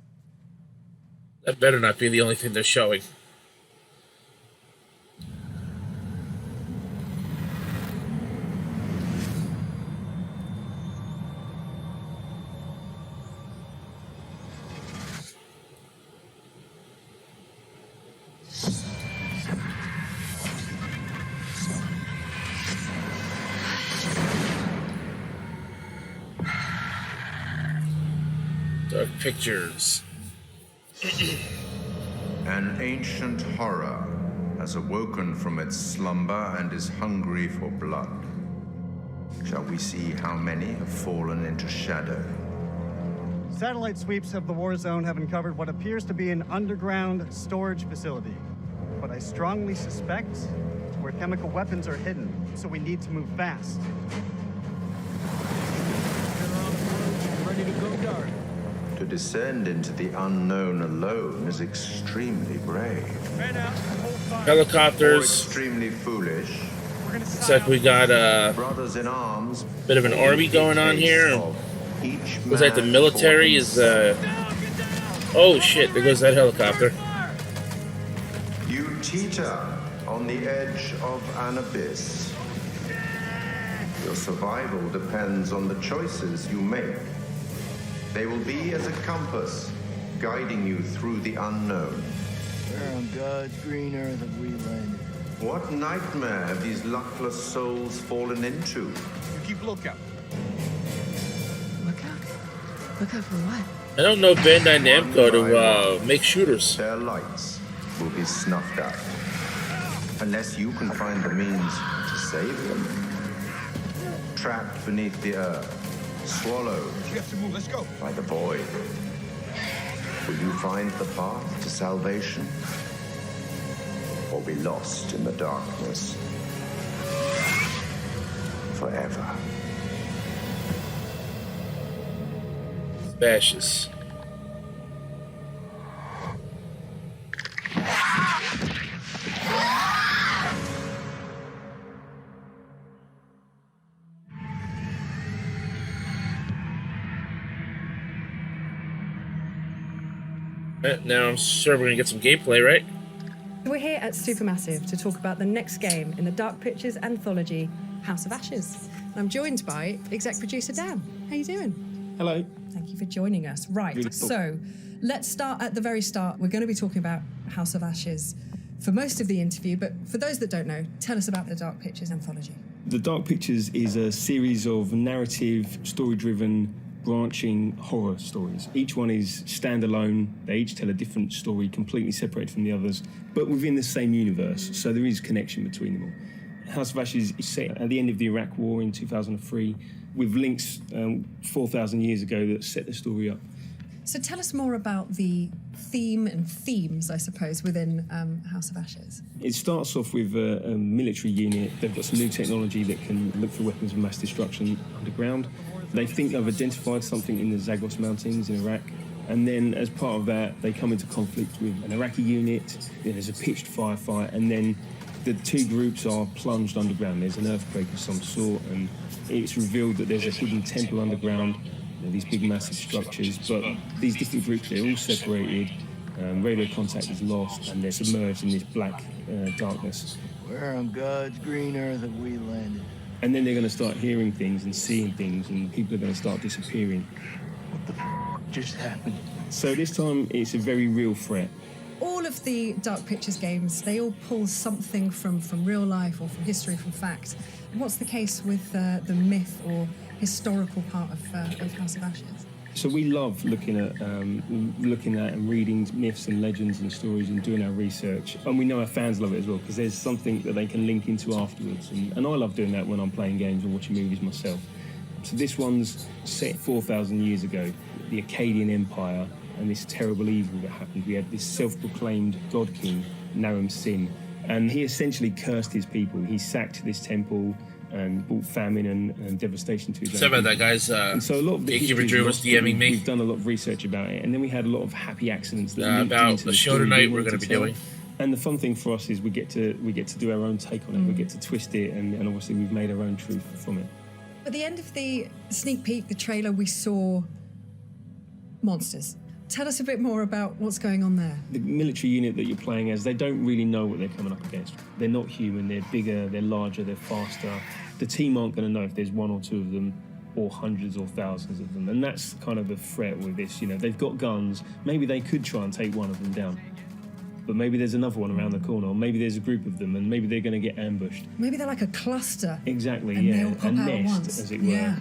That better not be the only thing they're showing. Dark Pictures. An ancient horror has awoken from its slumber and is hungry for blood. Shall we see how many have fallen into shadow? Satellite sweeps of the war zone have uncovered what appears to be an underground storage facility. But I strongly suspect it's where chemical weapons are hidden, so we need to move fast. Ready to go dark. To descend into the unknown alone is extremely brave. Helicopters. Or extremely foolish. Looks like we got a Brothers in arms. bit of an army going on here. Looks like the military is. Oh shit! There goes that helicopter. You teeter on the edge of an abyss. Your survival depends on the choices you make. They will be as a compass, guiding you through the unknown. Where on God's green earth have we landed? What nightmare have these luckless souls fallen into? You keep lookout. Look out for what? I don't know Bandai Namco to make shooters. Their lights will be snuffed out. unless you can find the means to save them. Trapped beneath the earth, swallowed by the void. Will you find the path to salvation, or be lost in the darkness forever? Bashes. Now I'm sure we're gonna get some gameplay, right? We're here at Supermassive to talk about the next game in the Dark Pictures anthology, House of Ashes. And I'm joined by exec producer Dan. How you doing? Hello. Thank you for joining us. Right, Really cool. So let's start at the very start. We're going to be talking about House of Ashes for most of the interview, but for those that don't know, tell us about the Dark Pictures anthology. The Dark Pictures is a series of narrative, story-driven, branching horror stories. Each one is standalone. They each tell a different story, completely separated from the others, but within the same universe, so there is connection between them all. House of Ashes is set at the end of the Iraq War in 2003, with links 4,000 years ago that set the story up. So tell us more about the theme and themes, I suppose, within House of Ashes. It starts off with a military unit. They've got some new technology that can look for weapons of mass destruction underground. They think they've identified something in the Zagros Mountains in Iraq, and then as part of that, they come into conflict with an Iraqi unit. There's a pitched firefight, and then the two groups are plunged underground. There's an earthquake of some sort, and it's revealed that there's a hidden temple underground. These big, massive structures, but these different groups, they're all separated. Radio contact is lost, and they're submerged in this black darkness. Where on God's green earth have we landed? And then they're going to start hearing things and seeing things, and people are going to start disappearing. What the just happened? So this time, it's a very real threat. All of the Dark Pictures games, they all pull something from real life or from history, from fact. What's the case with the myth or historical part of House of Ashes? So we love looking at and reading myths and legends and stories and doing our research. And we know our fans love it as well, because there's something that they can link into afterwards. And I love doing that when I'm playing games or watching movies myself. So this one's set 4,000 years ago, the Akkadian Empire, and this terrible evil that happened. We had this self-proclaimed god king, Naram Sin, and he essentially cursed his people. He sacked this temple and brought famine and devastation to his own Sorry about people. that, guys. And so a lot of the Gatekeeper history Drew was is lost, DMing me. We've done a lot of research about it, and then we had a lot of happy accidents that linked about into the show story tonight we we're wanted going to be tell. doing. And the fun thing for us is we get to do our own take on it. We get to twist it, and obviously we've made our own truth from it. At the end of the sneak peek, the trailer, we saw monsters. Tell us a bit more about what's going on there. The military unit that you're playing as, they don't really know what they're coming up against. They're not human, they're bigger, they're larger, they're faster. The team aren't going to know if there's one or two of them or hundreds or thousands of them. And that's kind of the threat with this. You know, they've got guns. Maybe they could try and take one of them down. But maybe there's another one around the corner, or maybe there's a group of them, and maybe they're going to get ambushed. Maybe they're like a cluster. Exactly, and yeah. they all pop a out at nest, once. as it were. Yeah.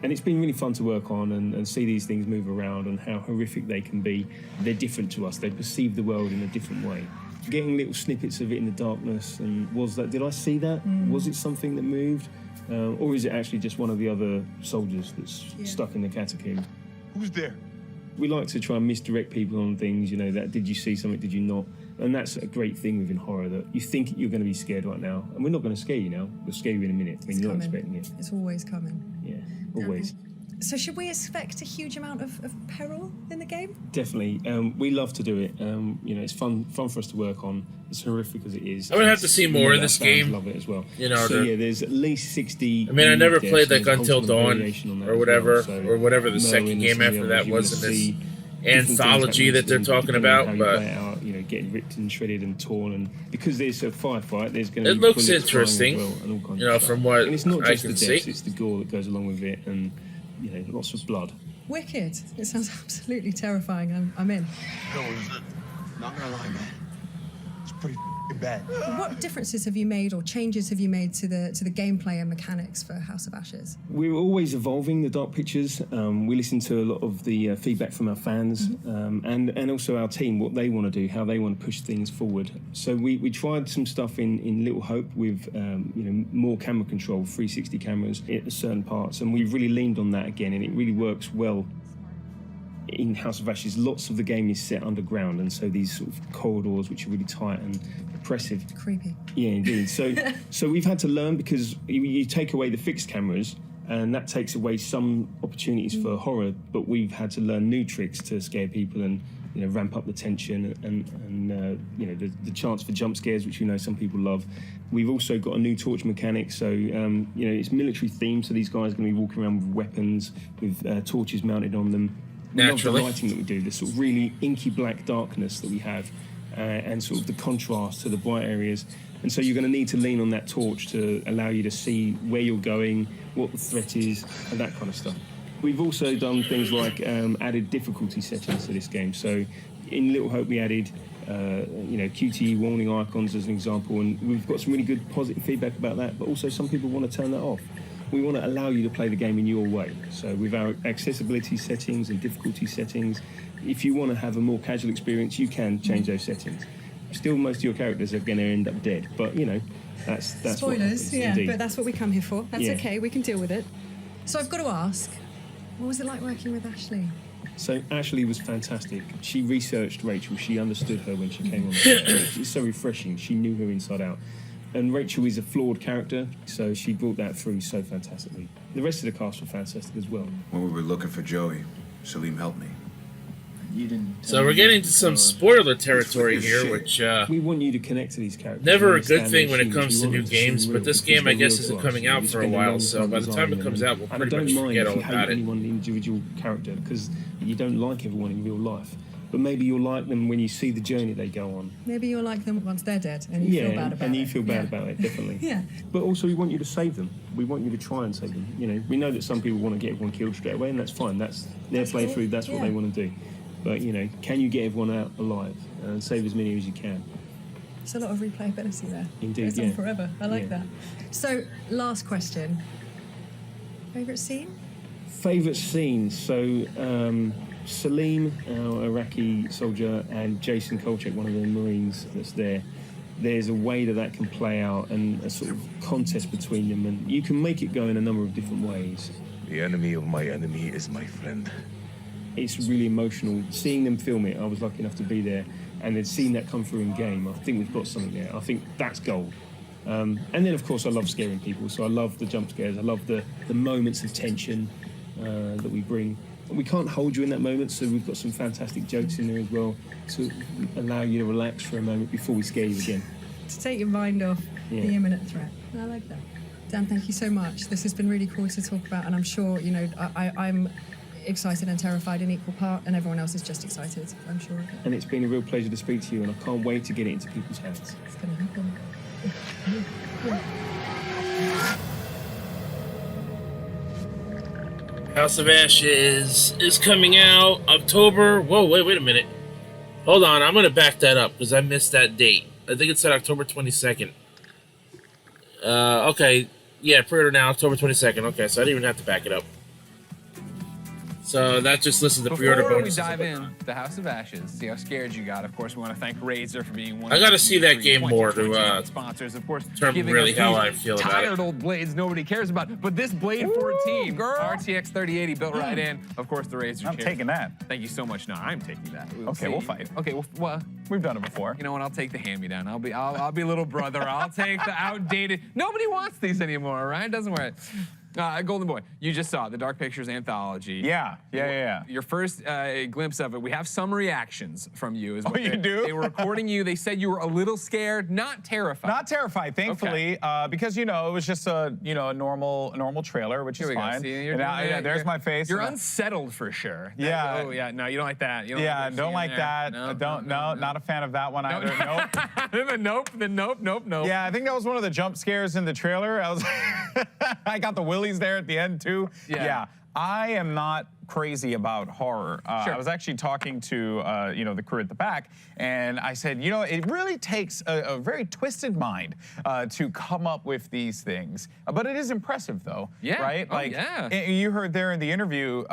And it's been really fun to work on and see these things move around and how horrific they can be. They're different to us. They perceive the world in a different way. Getting little snippets of it in the darkness, and did I see that? Was it something that moved? Or is it actually just one of the other soldiers that's stuck in the catacomb? Who's there? We like to try and misdirect people on things, you know, that did you see something, did you not? And that's a great thing within horror, that you think you're going to be scared right now, and we're not going to scare you now. We'll scare you in a minute when you're not expecting it. It's always coming. Yeah, always. So should we expect a huge amount of peril in the game? Definitely. We love to do it. You know, it's fun for us to work on. As horrific as it is. I would have to see more in this fans game. Love it as well. You know, so yeah, there's at least 60. I mean, I never played like there's a Until whole lot of Dawn variation on that or as whatever, well. So or whatever the knowing second game some of the after that others, was you're in gonna this see different anthology things that they're talking depending on about. how you But play it out, you know, getting ripped and shredded and torn, and because there's a firefight, there's going to it be looks bullets flying interesting. as well, and all kinds You know, of stuff. from what and it's not I just the can deaths, see. it's the gore that goes along with it, and you know, lots of blood. Wicked. It sounds absolutely terrifying. I'm in. No, is it? Not gonna lie, man. It's pretty bet. What differences have you made or changes have you made to the gameplay and mechanics for House of Ashes? We're always evolving the Dark Pictures. We listen to a lot of the feedback from our fans and also our team, what they want to do, how they want to push things forward. So we tried some stuff in Little Hope with more camera control, 360 cameras at certain parts, and we've really leaned on that again, and it really works well. In House of Ashes, lots of the game is set underground, and so these sort of corridors, which are really tight and oppressive. Creepy. Yeah, indeed. So we've had to learn, because you take away the fixed cameras, and that takes away some opportunities for horror. But we've had to learn new tricks to scare people and ramp up the tension and the chance for jump scares, which some people love. We've also got a new torch mechanic, so it's military themed. So these guys are going to be walking around with weapons, with torches mounted on them. We love the lighting that we do, the sort of really inky black darkness that we have, and sort of the contrast to the bright areas. And so you're going to need to lean on that torch to allow you to see where you're going, what the threat is, and that kind of stuff. We've also done things like added difficulty settings to this game. So in Little Hope we added QTE warning icons as an example, and we've got some really good positive feedback about that, but also some people want to turn that off. We want to allow you to play the game in your way. So with our accessibility settings and difficulty settings, if you want to have a more casual experience, you can change those settings. Still, most of your characters are going to end up dead, but that's spoilers, what happens, yeah, indeed. but that's what we come here for. That's Yeah. okay, we can deal with it. So I've got to ask, what was it like working with Ashley? So Ashley was fantastic. She researched Rachel. She understood her when she came on. It's so refreshing. She knew her inside out. And Rachel is a flawed character, so she brought that through so fantastically. The rest of the cast were fantastic as well. When we were looking for Joey, Salim helped me. You didn't. So we're getting to some spoiler territory here, which we want you to connect to these characters. never a good thing when it comes to new games, but this game I guess isn't coming out for a while, so by the time it comes out, we'll pretty much forget all about it. Anyone individual character, because you don't like everyone in real life. But maybe you'll like them when you see the journey they go on. Maybe you'll like them once they're dead and you feel bad about it. And you feel bad about it, definitely. Yeah. But also we want you to save them. We want you to try and save them. We know that some people want to get everyone killed straight away, and that's fine. That's their playthrough, that's what they want to do. But, can you get everyone out alive and save as many as you can? There's a lot of replayability there. Indeed, It's on forever. I like that. So, last question. Favourite scene? Favourite scene? So, Salim, our Iraqi soldier, and Jason Kolchak, one of the Marines that's there, there's a way that can play out, and a sort of contest between them, and you can make it go in a number of different ways. The enemy of my enemy is my friend. It's really emotional. Seeing them film it, I was lucky enough to be there, and then seeing that come through in game, I think we've got something there. I think that's gold. And then, of course, I love scaring people, so I love the jump scares. I love the moments of tension that we bring. We can't hold you in that moment, so we've got some fantastic jokes in there as well to allow you to relax for a moment before we scare you again. To take your mind off the imminent threat. I like that. Dan, thank you so much. This has been really cool to talk about, and I'm sure, I'm excited and terrified in equal part, and everyone else is just excited, I'm sure of it. And it's been a real pleasure to speak to you, and I can't wait to get it into people's hands. It's going to happen. House of Ashes is coming out October. Whoa, wait a minute. Hold on, I'm going to back that up because I missed that date. I think it said October 22nd. Okay. Yeah, pre-order now, October 22nd. Okay, so I didn't even have to back it up. So that just lists the pre-order Before bonuses. we dive in, the House of Ashes, see how scared you got. Of course, we want to thank Razer for being one I of gotta the see that game more to sponsors. Of course, determine giving really us how these I feel about tired it. old blades nobody cares about. But this Blade 14, RTX 3080 built right in. Of course, the Razer I'm chip. taking that. Thank you so much. No, I'm taking that. Okay, we'll fight. Okay, well, we've done it before. You know what? I'll take the hand-me-down. I'll be little brother. I'll take the outdated. Nobody wants these anymore, right? Doesn't worry. Golden Boy, you just saw the Dark Pictures anthology. Yeah. Your first glimpse of it. We have some reactions from you. Oh, you do? They were recording you. They said you were a little scared, not terrified. Not terrified, thankfully, because it was just a normal trailer, which is fine. See, there's my face. You're unsettled for sure. Yeah. Oh yeah. No, you don't like that. You don't Yeah, like don't like that. No, not a fan of that one either. Nope. Nope. Yeah, I think that was one of the jump scares in the trailer. I got the willies there at the end too. Yeah. I am not crazy about horror. Sure. I was actually talking to the crew at the back, and I said, it really takes a very twisted mind to come up with these things. But it is impressive, though. Yeah. Right? Oh, yeah. You heard there in the interview,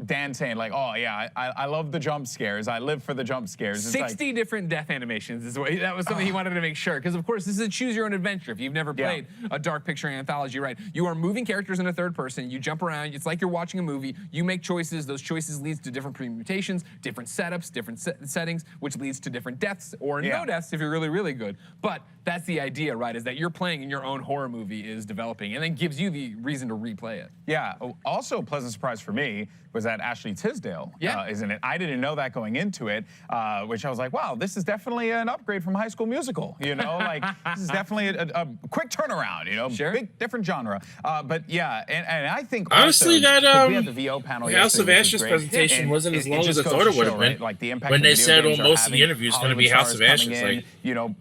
Dan saying like, oh yeah, I love the jump scares. I live for the jump scares. It's 60 different death animations is what that was something he wanted to make sure, because of course this is a choose your own adventure. If you've never played a dark picture anthology, right? You are moving characters in a third person. You jump around. It's like you're watching a movie. You make choices. Those choices leads to different permutations, different setups, different settings, which leads to different deaths or no deaths if you're really, really good. But that's the idea, right? Is that you're playing in your own horror movie is developing, and then gives you the reason to replay it. Yeah. Also, a pleasant surprise for me was that Ashley Tisdale is in it. I didn't know that going into it, which I was like, wow, this is definitely an upgrade from High School Musical. Like this is definitely a quick turnaround. Big different genre. But yeah, and I think honestly also, that we had the VO panel House of Ashes presentation wasn't as long as I thought it would have been. Right? Like the impact when they said, games most of the interviews going to be House of Ashes, like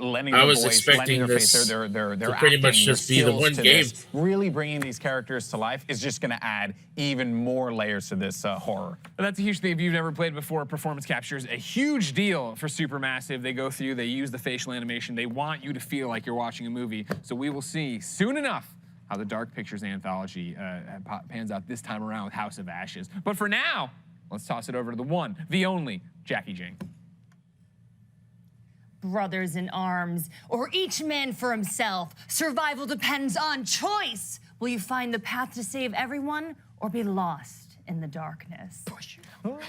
lending I their was voice, expecting lending their this face, their to pretty acting, much their just be the skills one to game. this. Really bringing these characters to life is just going to add even more layers to this horror. And that's a huge thing. If you've never played before, performance capture is a huge deal for Supermassive. They go through, they use the facial animation. They want you to feel like you're watching a movie. So we will see soon enough how the Dark Pictures anthology pans out this time around with House of Ashes. But for now, let's toss it over to the one, the only, Jackie Jane. Brothers in arms, or each man for himself. Survival depends on choice. Will you find the path to save everyone, or be lost in the darkness?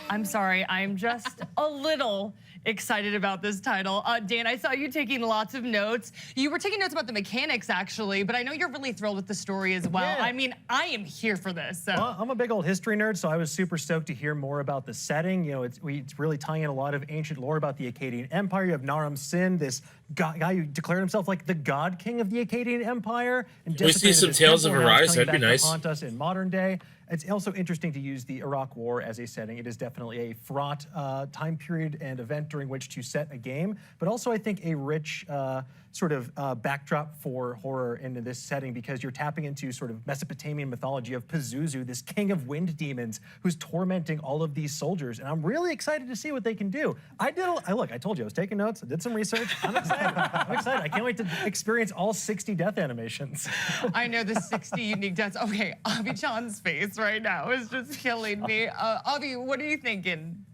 I'm sorry, I'm just a little excited about this title. Dan, I saw you taking lots of notes. You were taking notes about the mechanics, actually, but I know you're really thrilled with the story as well. Yeah. I mean, I am here for this. So. Well, I'm a big old history nerd, so I was super stoked to hear more about the setting. It's really tying in a lot of ancient lore about the Akkadian Empire. You have Naram Sin, this guy who declared himself like the God King of the Akkadian Empire. And we see some Tales of Arise, that'd be nice. Haunt us in modern day. It's also interesting to use the Iraq War as a setting. It is definitely a fraught time period and event during which to set a game, but also I think a rich sort of backdrop for horror into this setting, because you're tapping into sort of Mesopotamian mythology of Pazuzu, this king of wind demons who's tormenting all of these soldiers, and I'm really excited to see what they can do. Look, I told you I was taking notes, I did some research. I'm excited. I'm excited. I can't wait to experience all 60 death animations. I know the 60 unique deaths. Okay, Avi Chan's face right now is just killing me. Avi, what are you thinking?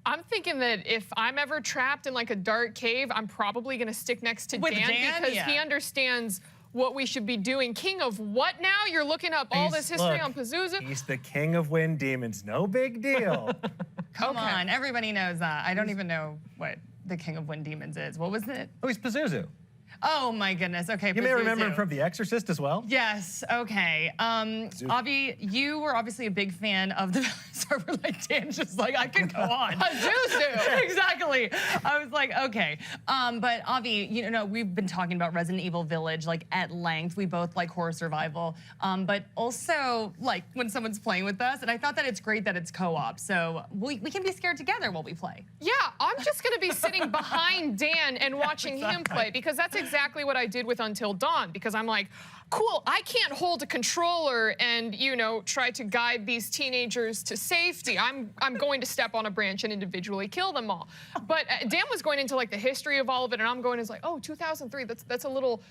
I'm thinking that if I'm ever trapped in like a dark cave, I'm probably gonna stick next to Dan because he understands what we should be doing. King of what now? You're looking up all this history on Pazuzu? He's the king of wind demons, no big deal. Come on, everybody knows that. I don't even know what the king of wind demons is. What was it? Oh, he's Pazuzu. Oh my goodness, okay. You may remember him from The Exorcist as well. Yes, okay. Avi, you were obviously a big fan of the, sorry, like Dan just like, I could go on. Pazuzu. Exactly. I was like, okay. But Avi, we've been talking about Resident Evil Village like at length. We both like horror survival, but also like when someone's playing with us, and I thought that it's great that it's co-op, so we can be scared together while we play. Yeah, I'm just gonna be sitting behind Dan and watching him play, because that's exactly what I did with Until Dawn, because I'm like, cool, I can't hold a controller and, try to guide these teenagers to safety. I'm going to step on a branch and individually kill them all. But Dan was going into like the history of all of it, and I'm going as like, oh, 2003, that's a little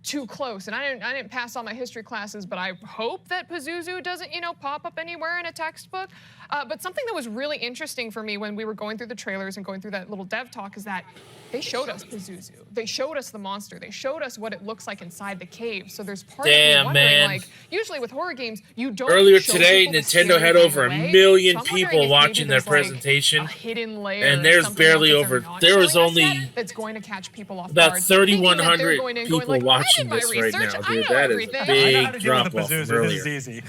too close. And I didn't pass all my history classes, but I hope that Pazuzu doesn't, pop up anywhere in a textbook. But something that was really interesting for me when we were going through the trailers and going through that little dev talk is that they showed us Pazuzu. They showed us the monster. They showed us what it looks like inside the cave. So there's part of me wondering, like, usually with horror games, you don't Earlier show today, people the Nintendo scary had thing over away. a million So I'm people wondering if watching maybe their there's, like, presentation, a hidden layer and or there's something barely else that over. they're not There was showing us only yet that's going to catch people off about guard. 3,100 Thinking that they're people going in, watching going, like, this right now, dude. That is a big drop off from earlier. This is easy.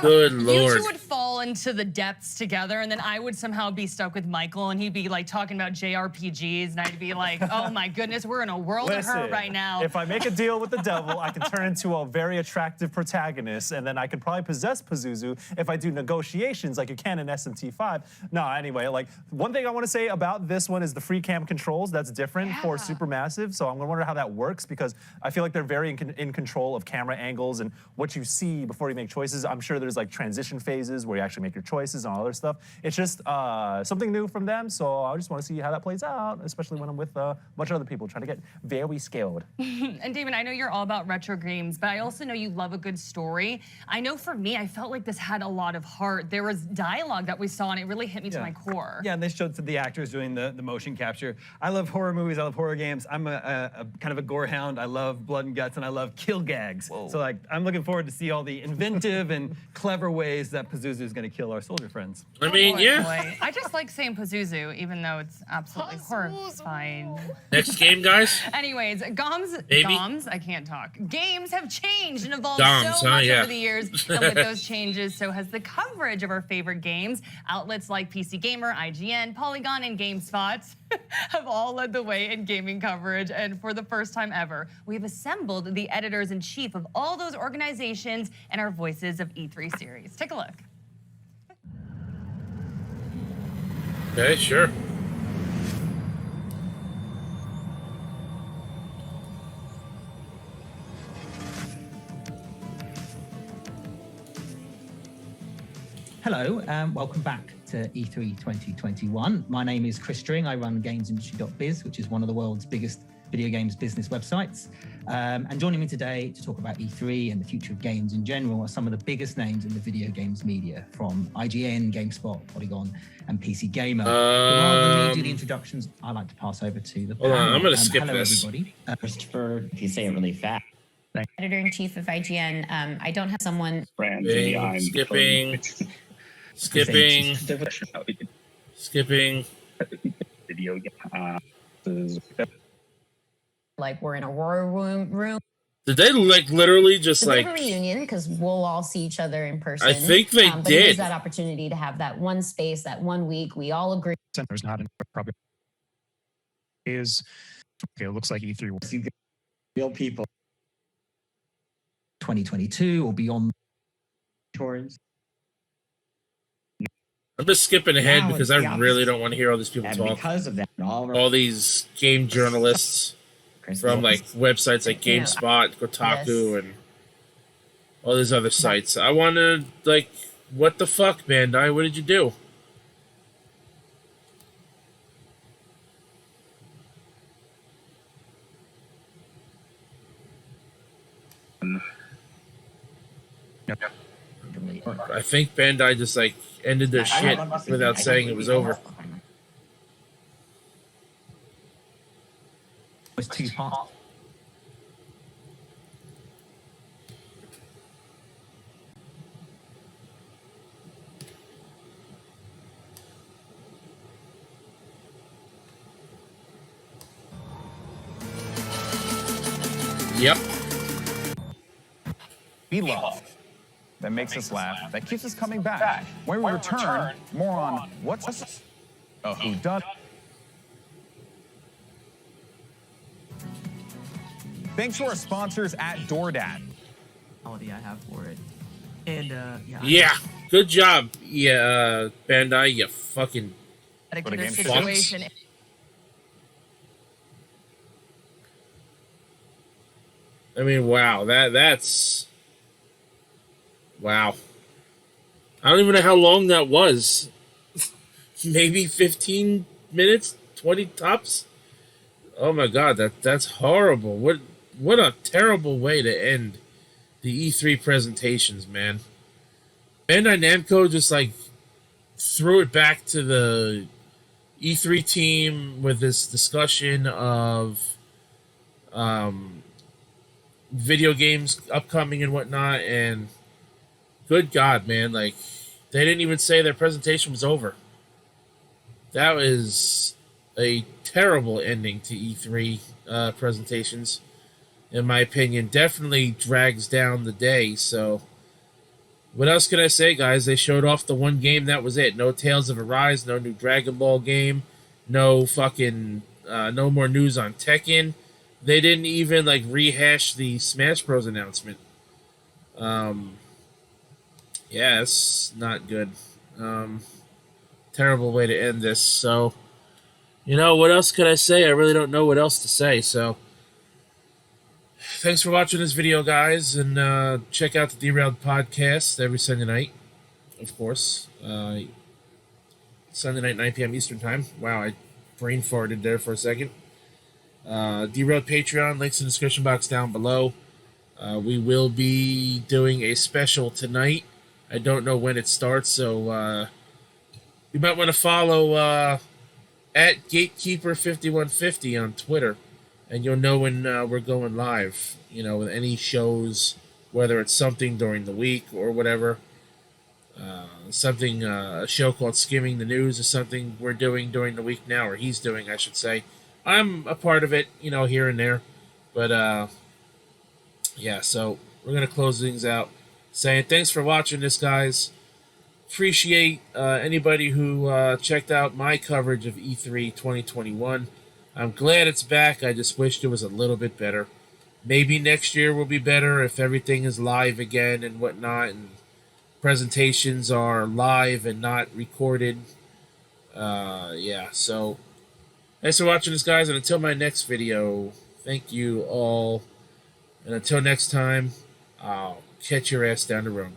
Good You lord. two would fall into the depths together, and then I would somehow be stuck with Michael, and he'd be like talking about JRPGs, and I'd be like, oh my goodness, we're in a world of hurt right now. If I make a deal with the devil, I can could turn into a very attractive protagonist, and then I could probably possess Pazuzu if I do negotiations like you can in SMT5. No, anyway, like one thing I want to say about this one is the free cam controls. That's different for Supermassive, so I'm gonna wonder how that works because I feel like they're very in control of camera angles and what you see before you make choices. I'm sure there's like transition phases where you actually make your choices and all other stuff. It's just something new from them, so I just want to see how that plays out, especially when I'm with a bunch of other people trying to get very skilled. And Damon, I know you're all about retro games, but I also know you love a good story. I know for me, I felt like this had a lot of heart. There was dialogue that we saw, and it really hit me to my core. Yeah, and they showed some of the actors doing the motion capture. I love horror movies. I love horror games. I'm a kind of a gore hound. I love blood and guts, and I love kill gags. Whoa. So like, I'm looking forward to see all the inventive and clever ways that Pazuzu is going to kill our soldier friends. I mean, yeah. Boy. I just like saying Pazuzu, even though it's absolutely horrifying. Next game, guys. Anyways, I can't talk. Games have changed and evolved so much yeah. over the years, and with those changes, so has the coverage of our favorite games. Outlets like PC Gamer, IGN, Polygon, and GameSpot have all led the way in gaming coverage, and for the first time ever, we've assembled the editors-in-chief of all those organizations and our Voices of E3 series. Take a look. Okay, sure. Hello, welcome back to E3 2021. My name is Chris String. I run GamesIndustry.biz, which is one of the world's biggest video games business websites. And joining me today to talk about E3 and the future of games in general are some of the biggest names in the video games media, from IGN, GameSpot, Polygon, and PC Gamer. Rather than me do the introductions, I like to pass over to the panel. Hold on, I'm going to skip hello, this. Everybody. Christopher, if you say it really fast. Editor-in-chief of IGN. I don't have someone... Skipping. Video like we're in a war room. Did they like literally just It's a bit like of a reunion because we'll all see each other in person. I think they but did. It is that opportunity to have that one space, that 1 week. We all agree. There's not probably is okay. It looks like E3 real people. 2022 or beyond. I'm just skipping ahead Now because it's the I really opposite. don't want to hear all these people And talk. because of that, all these game journalists from like websites like Yeah. GameSpot, Kotaku, Yes. and all these other sites. I want to like, what the fuck, Bandai? What did you do? I think Bandai just like ended their shit without saying it was over. Was two parts. Yep. We love. That makes us laugh. That keeps us coming back. When we return, more on what's a whodunit. Thanks to our sponsors at DoorDash. Quality I have for it, and Yeah, good job. Yeah, Bandai, you fucking Dedicated fucks. situation. I mean, wow, that's wow. I don't even know how long that was. Maybe 15 minutes, 20 tops. Oh my god, that's horrible. What a terrible way to end the E3 presentations, man. Bandai Namco just like threw it back to the E3 team with this discussion of video games upcoming and whatnot, and good god, man, like they didn't even say their presentation was over. That was a terrible ending to E3 presentations, in my opinion. Definitely drags down the day. So what else can I say, guys? They showed off the one game, that was it. No Tales of Arise, no new Dragon Ball game, no fucking no more news on Tekken. They didn't even like rehash the Smash Bros. Announcement. Yeah, it's not good. Terrible way to end this. So, you know, what else could I say? I really don't know what else to say. So, thanks for watching this video, guys, and check out the Derailed podcast every Sunday night, of course. Sunday night, 9 p.m. Eastern Time. Wow, I brain farted there for a second. Derailed Patreon, links in the description box down below. We will be doing a special tonight. I don't know when it starts, so you might want to follow at Gatekeeper5150 on Twitter, and you'll know when we're going live, you know, with any shows, whether it's something during the week or whatever. Something, a show called Skimming the News is something we're doing during the week now, or he's doing, I should say. I'm a part of it, you know, here and there. But, yeah, so we're going to close things out saying thanks for watching this, guys. Appreciate anybody who checked out my coverage of E3 2021. I'm glad it's back. I just wished it was a little bit better. Maybe next year will be better if everything is live again and whatnot, and presentations are live and not recorded. Yeah, so thanks for watching this, guys, and until my next video, thank you all, and until next time, I'll catch your ass down the road.